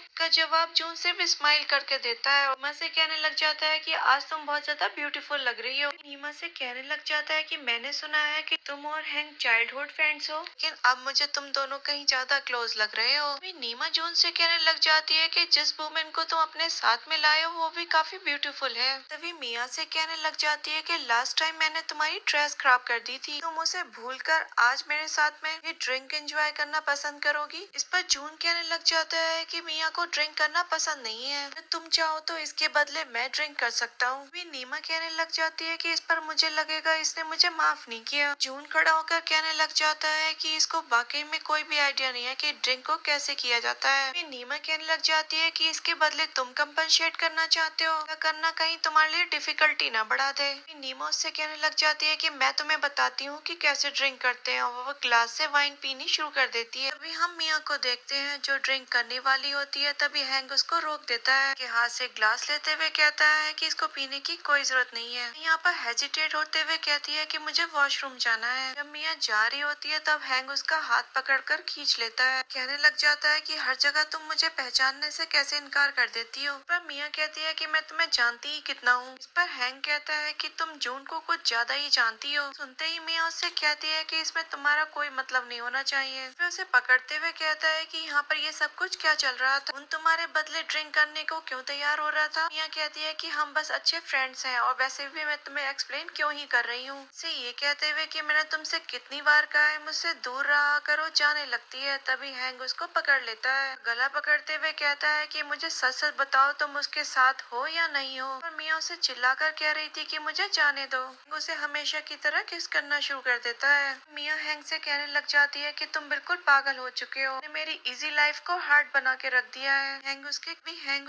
का जवाब जून सिर्फ स्माइल करके देता है और नीमा से कहने लग जाता है कि आज तुम बहुत ज्यादा ब्यूटीफुल लग रही हो। नीमा से कहने लग जाता है कि मैंने सुना है कि तुम और हैंक चाइल्डहुड फ्रेंड्स हो, लेकिन अब मुझे तुम दोनों कहीं ज्यादा क्लोज लग रहे हो। फिर नीमा जून से कहने लग जाती है कि जिस वुमेन को तुम अपने साथ में लाए हो वो भी काफी ब्यूटीफुल है। तभी मिया से कहने लग जाती है कि लास्ट टाइम मैंने तुम्हारी ड्रेस खराब कर दी थी, तुम उसे भूलकर आज मेरे साथ में ये ड्रिंक एंजॉय करना पसंद करोगी। इस पर जून कहने लग जाता है कि मिया को ड्रिंक करना पसंद नहीं है, तुम चाहो तो इसके बदले मैं ड्रिंक कर सकता हूँ। नीमा कहने लग जाती है कि इस पर मुझे लगेगा इसने मुझे माफ नहीं किया। जून खड़ा होकर कहने लग जाता है कि इसको वाकई में कोई भी आइडिया नहीं है कि ड्रिंक को कैसे किया जाता है। फिर नीमा कहने लग जाती है कि इसके बदले तुम कंपनसेट करना चाहते हो या करना कहीं तुम्हारे लिए डिफिकल्टी ना बढ़ा दे। फिर नीमा उससे कहने लग जाती है कि मैं तुम्हें बताती हूँ कि कैसे ड्रिंक करते हैं। वो ग्लास से वाइन पीनी शुरू कर देती है। तभी हम मिया को देखते हैं जो ड्रिंक करने वाली होती है। तभी हैंक उसको रोक देता है कि हाथ से ग्लास लेते हुए कहता है कि इसको पीने की कोई जरूरत नहीं है। यहाँ पर हेजिटेट होते हुए कहती है कि मुझे वॉशरूम जाना है। जब मिया जा रही होती है तब हैंक उसका हाथ पकड़कर खींच लेता है। कहने लग जाता है कि हर जगह तुम मुझे पहचानने से कैसे इनकार कर देती हो। पर मिया कहती है कि मैं तुम्हें जानती ही कितना हूँ। इस पर हैंक कहता है कि तुम जून को कुछ ज्यादा ही जानती हो। सुनते ही मिया उससे कहती है कि इसमें तुम्हारा कोई मतलब नहीं होना चाहिए। फिर उसे पकड़ते हुए कहता है कि यहाँ पर ये सब कुछ क्या चल रहा था, उन तुम्हारे बदले ड्रिंक करने को क्यों तैयार हो रहा था। मिया कहती है कि हम बस अच्छे फ्रेंड्स हैं और वैसे भी मैं तुम्हें एक्सप्लेन क्यों ही कर रही हूँ। से ये कहते हुए कि मैंने तुमसे कितनी बार कहा है मुझसे दूर रहा करो, जाने लगती है। तभी हैंक उसको पकड़ लेता है। गला पकड़ते हुए कहता है कि मुझे सच सच बताओ तुम उसके साथ हो या नहीं हो। पर मिया उसे चिल्लाकर कह रही थी कि मुझे जाने दो। उसे हमेशा की तरह किस करना शुरू कर देता है। मिया हैंक से कहने लग जाती है कि तुम बिल्कुल पागल हो चुके हो, मेरी इजी लाइफ को हार्ड बना के रख दिया है। हैंक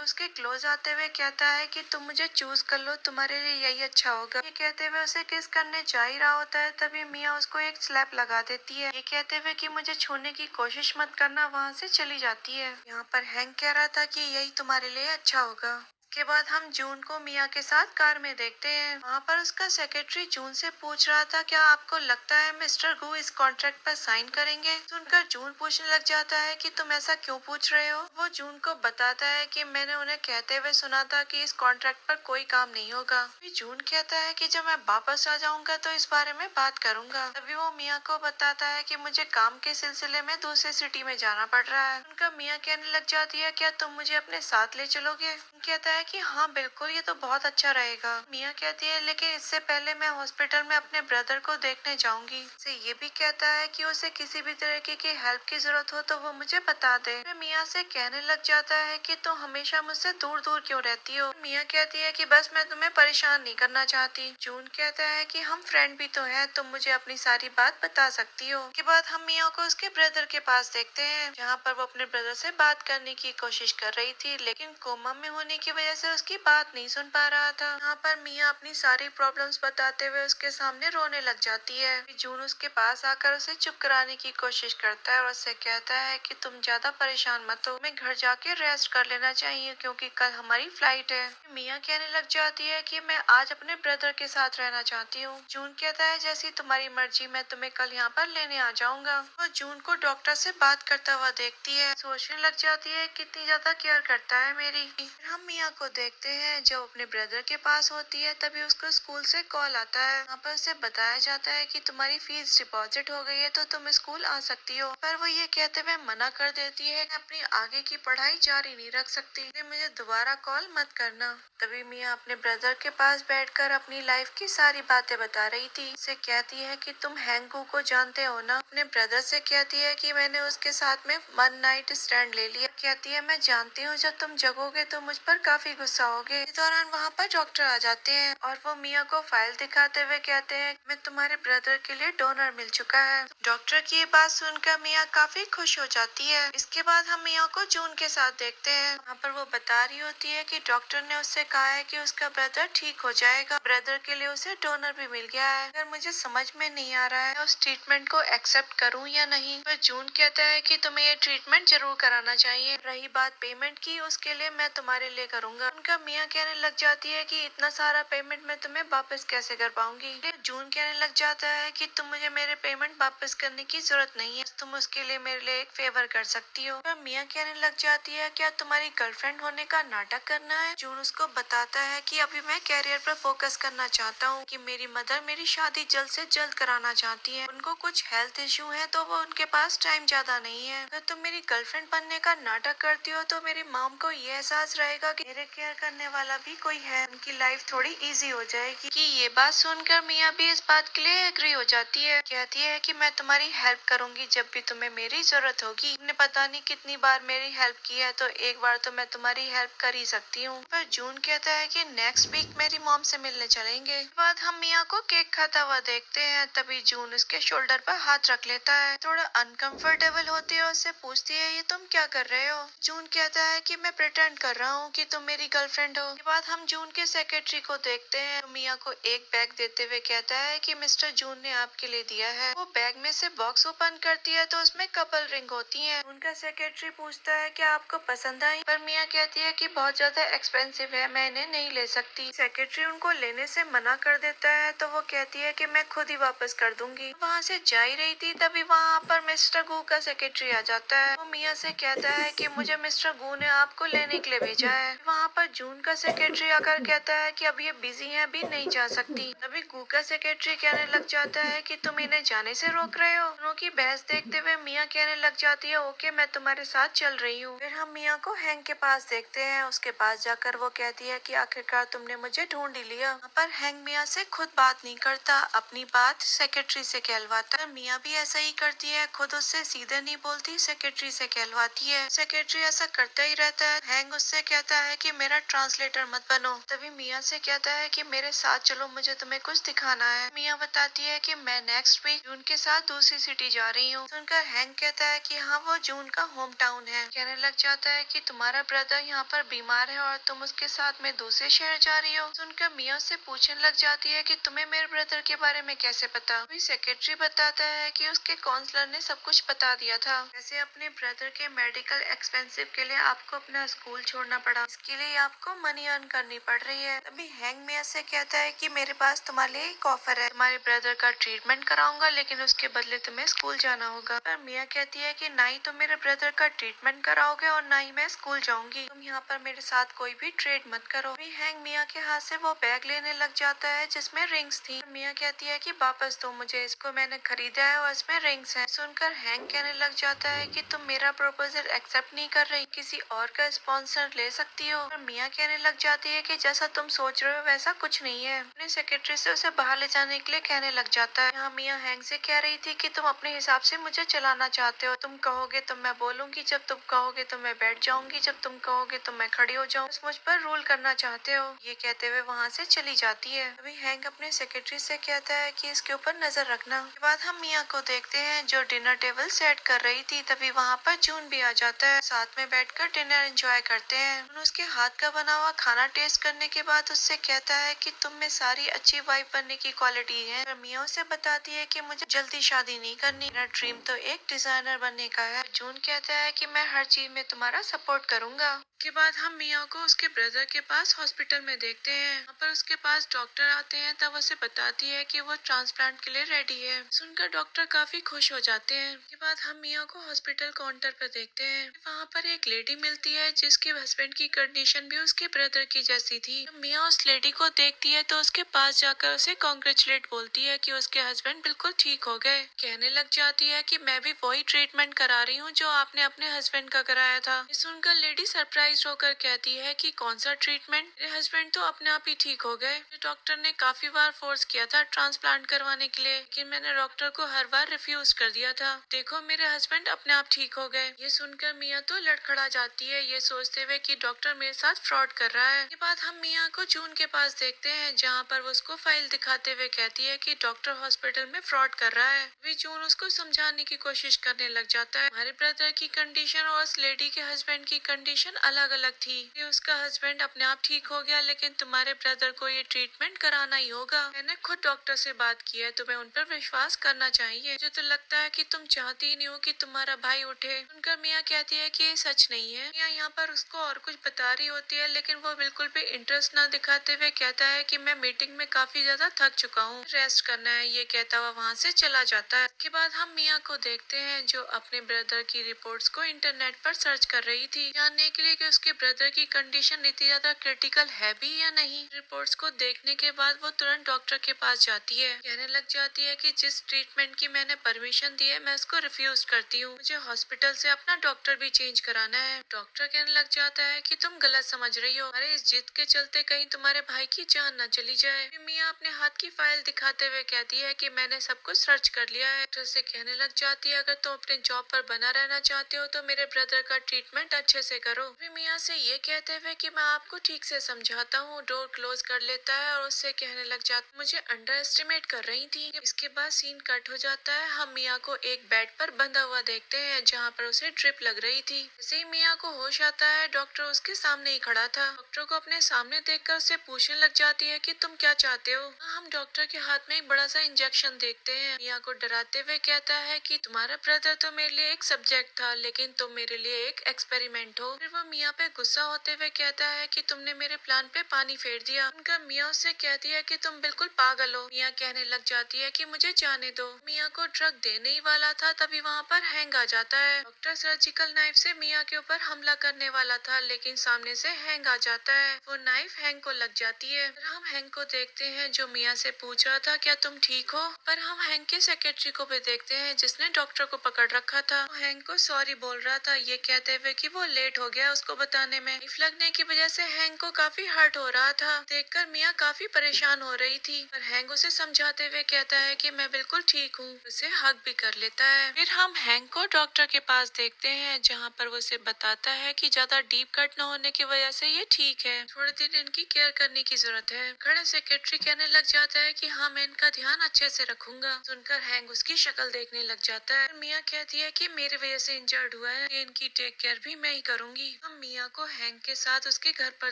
उसके क्लोज आते हुए कहता है कि तुम मुझे चूज कर लो, तुम्हारे लिए यही अच्छा होगा। ये कहते हुए उसे किस करने जा ही रहा होता है तभी मिया उसको एक स्लैप लगा देती है। ये कहते हुए कि मुझे छूने की कोशिश मत करना, वहाँ से चली जाती है। यहाँ पर हैंक कह रहा था कि यही तुम्हारे लिए अच्छा होगा। के बाद हम जून को मिया के साथ कार में देखते हैं। वहाँ पर उसका सेक्रेटरी जून से पूछ रहा था क्या आपको लगता है मिस्टर गू इस कॉन्ट्रैक्ट पर साइन करेंगे। सुनकर जून पूछने लग जाता है कि तुम ऐसा क्यों पूछ रहे हो। वो जून को बताता है कि मैंने उन्हें कहते हुए सुना था कि इस कॉन्ट्रैक्ट पर कोई काम नहीं होगा। फिर जून कहता है कि जब मैं वापस आ जाऊंगा तो इस बारे में बात करूंगा। तभी वो मिया को बताता है कि मुझे काम के सिलसिले में दूसरी सिटी में जाना पड़ रहा है। उनका मिया कहने लग जाती है क्या तुम मुझे अपने साथ ले चलोगे। कहता है कि हाँ बिल्कुल, ये तो बहुत अच्छा रहेगा। मिया कहती है लेकिन इससे पहले मैं हॉस्पिटल में अपने ब्रदर को देखने जाऊंगी। से ये भी कहता है कि उसे किसी भी तरीके की हेल्प की जरूरत हो तो वो मुझे बता दे। फिर मिया से कहने लग जाता है कि तुम हमेशा मुझसे दूर दूर क्यों रहती हो। मिया कहती है कि बस मैं तुम्हें परेशान नहीं करना चाहती। जून कहता है कि हम फ्रेंड भी तो हैं, तुम मुझे अपनी सारी बात बता सकती हो। के बाद हम मिया को उसके ब्रदर के पास देखते हैं जहाँ पर वो अपने ब्रदर से बात करने की कोशिश कर रही थी, लेकिन कोमा में होने की वजह से उसकी बात नहीं सुन पा रहा था। यहाँ पर मिया अपनी सारी प्रॉब्लम्स बताते हुए उसके सामने रोने लग जाती है। जून उसके पास आकर उसे चुप कराने की कोशिश करता है और उससे कहता है कि तुम ज्यादा परेशान मत हो, मैं घर जाके रेस्ट कर लेना चाहिए क्योंकि कल हमारी फ्लाइट है। मिया कहने लग जाती है कि मैं आज अपने ब्रदर के साथ रहना चाहती हूँ। जून कहता है जैसी तुम्हारी मर्जी, मैं तुम्हें कल यहाँ पर लेने आ जाऊंगा। वो जून को डॉक्टर से बात करता हुआ देखती है, सोचने लग जाती है कितनी ज्यादा केयर करता है मेरी। हम मिया को देखते हैं जो अपने ब्रदर के पास होती है। तभी उसको स्कूल से कॉल आता है, वहाँ पर उसे बताया जाता है कि तुम्हारी फीस डिपॉजिट हो गई है तो तुम स्कूल आ सकती हो। पर वो ये कहते हुए मना कर देती है कि अपनी आगे की पढ़ाई जारी नहीं रख सकती, मुझे दोबारा कॉल मत करना। तभी मिया अपने ब्रदर के पास बैठकर अपनी लाइफ की सारी बातें बता रही थी। उसे कहती है कि तुम हैंगू को जानते हो ना। अपने ब्रदर से कहती है कि मैंने उसके साथ में वन नाइट स्टैंड ले लिया। कहती है मैं जानती हूँ जब तुम जगोगे तो मुझ पर काफी काफी गुस्सा होगे। इस दौरान वहाँ पर डॉक्टर आ जाते हैं और वो मिया को फाइल दिखाते हुए कहते हैं, मैं तुम्हारे ब्रदर के लिए डोनर मिल चुका है। डॉक्टर की ये बात सुनकर मिया काफी खुश हो जाती है। इसके बाद हम मिया को जून के साथ देखते हैं। वहाँ पर वो बता रही होती है कि डॉक्टर ने उससे कहा है कि उसका ब्रदर ठीक हो जाएगा। ब्रदर के लिए उसे डोनर भी मिल गया है। अगर मुझे समझ में नहीं आ रहा है उस ट्रीटमेंट को एक्सेप्ट करूँ या नहीं। पर जून कहता है कि तुम्हें ये ट्रीटमेंट जरूर कराना चाहिए। रही बात पेमेंट की, उसके लिए मैं तुम्हारे लिए करूंगा। उनका मियाँ कहने लग जाती है कि इतना सारा पेमेंट मैं तुम्हें वापस कैसे कर पाऊंगी। जून कहने लग जाता है कि तुम मुझे मेरे पेमेंट वापस करने की जरूरत नहीं है, तुम उसके लिए मेरे लिए एक फेवर कर सकती हो। पर मियाँ कहने लग जाती है, क्या तुम्हारी गर्लफ्रेंड होने का नाटक करना है। जून उसको बताता है कि अभी मैं कैरियर पर फोकस करना चाहता हूँ, कि मेरी मदर मेरी शादी जल्द से जल्द कराना चाहती है। उनको कुछ हेल्थ इशू है तो वो उनके पास टाइम ज्यादा नहीं है। अगर तुम मेरी गर्लफ्रेंड बनने का नाटक करती हो तो मेरी मॉम को ये एहसास रहेगा कि मेरे केयर करने वाला भी कोई है, उनकी लाइफ थोड़ी इजी हो जाएगी। कि ये बात सुनकर मियाँ भी इस बात के लिए एग्री हो जाती है। कहती है कि मैं तुम्हारी हेल्प करूंगी जब भी तुम्हें मेरी जरूरत होगी। तुमने पता नहीं कितनी बार मेरी हेल्प की है, तो एक बार तो मैं तुम्हारी हेल्प कर ही सकती हूँ। पर जून कहता है कि नेक्स्ट वीक मेरी मॉम से मिलने चलेंगे। इसके बाद हम मियाँ को केक खाता हुआ देखते हैं। तभी जून उसके शोल्डर पर हाथ रख लेता है। थोड़ा अनकंफर्टेबल होती है, उससे पूछती है, ये तुम क्या कर रहे हो। जून कहता है कि मैं प्रिटेंड कर रहा हूँ कि तुम मेरी गर्लफ्रेंड हो। इसके बाद हम जून के सेक्रेटरी को देखते हैं। मियाँ को एक बैग देते हुए कहता है कि मिस्टर जून ने आपके लिए दिया है। वो बैग में से बॉक्स ओपन करती है तो उसमें कपल रिंग होती है। उनका सेक्रेटरी पूछता है कि आपको पसंद आई, पर मियाँ कहती है कि बहुत ज्यादा एक्सपेंसिव है, मैं इन्हें नहीं ले सकती। सेक्रेटरी उनको लेने से मना कर देता है तो वो कहती है कि मैं खुद ही वापस कर दूंगी। वहाँ से जा ही रही थी तभी वहाँ पर मिस्टर गू का सेक्रेटरी आ जाता है। वो मियाँ से कहता है कि मुझे मिस्टर गू ने आपको लेने के लिए भेजा है। वहाँ पर जून का सेक्रेटरी आकर कहता है कि अब ये बिजी है, अभी नहीं जा सकती। तभी गू का सेक्रेटरी कहने लग जाता है कि तुम इन्हें जाने से रोक रहे हो। दोनों की बहस देखते हुए मियाँ कहने लग जाती है, ओके मैं तुम्हारे साथ चल रही हूँ। फिर हम मियाँ को हैंक के पास देखते हैं। उसके पास जाकर वो कहती है कि आखिरकार तुमने मुझे ढूंढ ही लिया। वहाँ पर हैंक मियाँ से खुद बात नहीं करता, अपनी बात सेक्रेटरी से कहलवाता है। मियाँ भी ऐसा ही करती है, खुद उससे सीधे नहीं बोलती, सेक्रेटरी से कहलवाती है। सेक्रेटरी ऐसा करता ही रहता है। हैंक उससे कहता है कि मेरा ट्रांसलेटर मत बनो। तभी मियाँ से कहता है कि मेरे साथ चलो, मुझे तुम्हें कुछ दिखाना है। मियाँ बताती है कि मैं नेक्स्ट वीक जून के साथ दूसरी सिटी जा रही हूँ। सुनकर हैंक कहता है कि हाँ वो जून का होम टाउन है। कहने लग जाता है कि तुम्हारा ब्रदर यहाँ पर बीमार है और तुम उसके साथ में दूसरे शहर जा रही हो। सुनकर मियाँ से पूछने लग जाती है कि तुम्हें मेरे ब्रदर के बारे में कैसे पता। अभी सेक्रेटरी बताता है कि उसके काउंसलर ने सब कुछ बता दिया था। वैसे अपने ब्रदर के मेडिकल एक्सपेंसिव के लिए आपको अपना स्कूल छोड़ना पड़ा, इसके लिए आपको मनी अर्न करनी पड़ रही है। अभी हैंग मियाँ से कहता है कि मेरे पास तुम्हारे लिए एक ऑफर है, तुम्हारे ब्रदर का ट्रीटमेंट कराऊंगा लेकिन उसके बदले तुम्हें स्कूल जाना होगा। पर मियाँ कहती है कि ना ही तुम मेरे ब्रदर का ट्रीटमेंट कराओगे और ना ही मैं स्कूल जाऊंगी, तुम यहाँ पर मेरे साथ कोई भी ट्रेड मत करो। अभी हैंग मियाँ के हाथ से वो बैग लेने लग जाता है जिसमें रिंग्स थी। मियाँ कहती है कि वापस दो मुझे, इसको मैंने खरीदा है और इसमें रिंग्स है। सुनकर हैंग कहने लग जाता है कि तुम मेरा प्रपोजल एक्सेप्ट नहीं कर रही, किसी और का स्पॉन्सर ले सकती हो। और मियाँ कहने लग जाती है कि जैसा तुम सोच रहे हो वैसा कुछ नहीं है। अपने सेक्रेटरी से उसे बाहर ले जाने के लिए कहने लग जाता है। यहाँ मियाँ हैंग से कह रही थी कि तुम अपने हिसाब से मुझे चलाना चाहते हो, तुम कहोगे तो मैं बोलूंगी, जब तुम कहोगे तो मैं बैठ जाऊंगी, जब तुम कहोगे तो मैं खड़ी हो जाऊँ, मुझ पर रूल करना चाहते हो। ये कहते हुए वहाँ से चली जाती है। अभी हैंग अपने सेक्रेटरी से कहता है कि इसके ऊपर नजर रखना। के बाद हम मियाँ को देखते हैं जो डिनर टेबल सेट कर रही थी। तभी वहाँ पर जून भी आ जाता है। साथ में बैठकर डिनर एंजॉय करते हैं। उसके हाथ का बना हुआ खाना टेस्ट करने के बाद उससे कहता है कि तुम में सारी अच्छी वाइफ बनने की क्वालिटी है। मियाँ उसे बताती है कि मुझे जल्दी शादी नहीं करनी, मेरा ड्रीम तो एक डिजाइनर बनने का है। जून कहता है कि मैं हर चीज में तुम्हारा सपोर्ट करूंगा। के बाद हम मियाँ को उसके ब्रदर के पास हॉस्पिटल में देखते हैं। वहाँ पर उसके पास डॉक्टर आते हैं, तब उसे बताती है कि वो ट्रांसप्लांट के लिए रेडी है। सुनकर डॉक्टर काफी खुश हो जाते हैं। के बाद हम मियाँ को हॉस्पिटल काउंटर पर देखते हैं। वहाँ पर एक लेडी मिलती है जिसके हस्बैंड की कंडीशन भी उसके ब्रदर की जैसी थी। मियाँ उस लेडी को देखती है तो उसके पास जाकर उसे कॉन्ग्रेचुलेट बोलती है कि उसके हस्बैंड बिल्कुल ठीक हो गए। कहने लग जाती है कि मैं भी वही ट्रीटमेंट करा रही हूँ जो आपने अपने हस्बैंड का कराया था। ये सुनकर लेडी सरप्राइज होकर कहती है कि कौन सा ट्रीटमेंट, मेरे हस्बैंड तो अपने आप ही ठीक हो गए। डॉक्टर ने काफी बार फोर्स किया था ट्रांसप्लांट करवाने के लिए, लेकिन मैंने डॉक्टर को हर बार रिफ्यूज कर दिया था। देखो मेरे हस्बैंड अपने आप ठीक हो गए। ये सुनकर मियाँ तो लड़खड़ा जाती है, ये सोचते हुए कि डॉक्टर मेरे मेरे साथ फ्रॉड कर रहा है। ये बात हम मिया को जून के पास देखते हैं, जहाँ पर वो उसको फाइल दिखाते हुए कहती है कि डॉक्टर हॉस्पिटल में फ्रॉड कर रहा है। अभी जून उसको समझाने की कोशिश करने लग जाता है। हमारे ब्रदर की कंडीशन और उस लेडी के हस्बैंड की कंडीशन अलग अलग थी। ये उसका हस्बैंड अपने आप ठीक हो गया, लेकिन तुम्हारे ब्रदर को ये ट्रीटमेंट कराना ही होगा। मैंने खुद डॉक्टर से बात की है, तुम्हें उन पर विश्वास करना चाहिए। मुझे तो लगता है कि तुम चाहती ही नहीं हो कि तुम्हारा भाई उठे। सुनकर मिया कहती है कि ये सच नहीं है। मिया यहाँ पर उसको और कुछ बता रही होती है, लेकिन वो बिल्कुल भी इंटरेस्ट ना दिखाते हुए कहता है कि मैं मीटिंग में काफी ज्यादा थक चुका हूँ, रेस्ट करना है। ये कहता हुआ वहाँ से चला जाता है। उसके बाद हम मिया को देखते हैं, जो अपने ब्रदर की रिपोर्ट्स को इंटरनेट पर सर्च कर रही थी, जानने के लिए कि उसके ब्रदर की कंडीशन इतनी ज्यादा क्रिटिकल है भी या नहीं। रिपोर्ट्स को देखने के बाद वो तुरंत डॉक्टर के पास जाती है, कहने लग जाती है कि जिस ट्रीटमेंट की मैंने परमिशन दी है मैं उसको रिफ्यूज करती हूँ। मुझे हॉस्पिटल से अपना डॉक्टर भी चेंज कराना है। डॉक्टर कहने लग जाता है कि तुम गलत समझ रही हो, अरे इस जिद के चलते कहीं तुम्हारे भाई की जान न चली जाए। मिया अपने हाथ की फाइल दिखाते हुए कहती है कि मैंने सब कुछ सर्च कर लिया है। डॉक्टर से कहने लग जाती है, अगर तुम अपने जॉब पर बना रहना चाहते हो तो मेरे ब्रदर का ट्रीटमेंट अच्छे से करो। मिया से ये कहते हुए कि मैं आपको ठीक से समझाता हूँ, डोर क्लोज कर लेता है और उससे कहने लग जाता, मुझे अंडर एस्टिमेट कर रही थी। इसके बाद सीन कट हो जाता है। हम मिया को एक बेड पर बंधा हुआ देखते हैं, जहाँ पर उसे ड्रिप लग रही थी। जैसे ही मिया को होश आता है, डॉक्टर उसके सामने ही खड़ा था। डॉक्टर को अपने सामने देखकर उसे पूछने लग जाती है कि तुम क्या चाहते हो। हम डॉक्टर के हाथ में एक बड़ा सा इंजेक्शन देखते हैं। मिया को डराते हुए कहता है कि तुम्हारा ब्रदर तो मेरे लिए एक सब्जेक्ट था, लेकिन तुम मेरे लिए एक एक्सपेरिमेंट हो। फिर वो मिया पे गुस्सा होते हुए कहता है कि तुमने मेरे प्लान पे पानी फेर दिया। उनका मिया उससे कहती है कि तुम बिल्कुल पागल हो। मिया कहने लग जाती है कि मुझे जाने दो। मिया को ड्रग देने ही वाला था, तभी वहाँ पर हैंग आ जाता है। डॉक्टर सर्जिकल नाइफ से मिया के ऊपर हमला करने वाला था, लेकिन सामने से हैंग आ जाता है। वो नाइफ हैंग को लग जाती है। फिर हम हैंग को देखते हैं, जो मिया से पूछ रहा था क्या तुम ठीक हो। पर हम हैंग के सेक्रेटरी को भी देखते हैं, जिसने डॉक्टर को पकड़ रखा था। वो हैंग को सॉरी बोल रहा था, ये कहते हुए कि वो लेट हो गया उसको बताने में। नाइफ लगने की वजह से हैंग को काफी हर्ट हो रहा था। देखकर मिया काफी परेशान हो रही थी, पर हैंग उसे समझाते हुए कहता है कि मैं बिल्कुल ठीक हूँ, उसे हग भी कर लेता है। फिर हम हैंग को डॉक्टर के पास देखते हैं, जहाँ पर वो उसे बताता है कि ज्यादा डीप कट न होने की वजह से ये ठीक है, थोड़े दिन इनकी केयर करने की जरूरत है। खड़े सेक्रेटरी कहने लग जाता है कि हाँ मैं इनका ध्यान अच्छे से रखूंगा। सुनकर हैंग उसकी शक्ल देखने लग जाता है। मिया कहती है कि मेरी वजह से इंजर्ड हुआ है, इनकी टेक केयर भी मैं ही करूंगी। हम मिया को हैंग के साथ उसके घर पर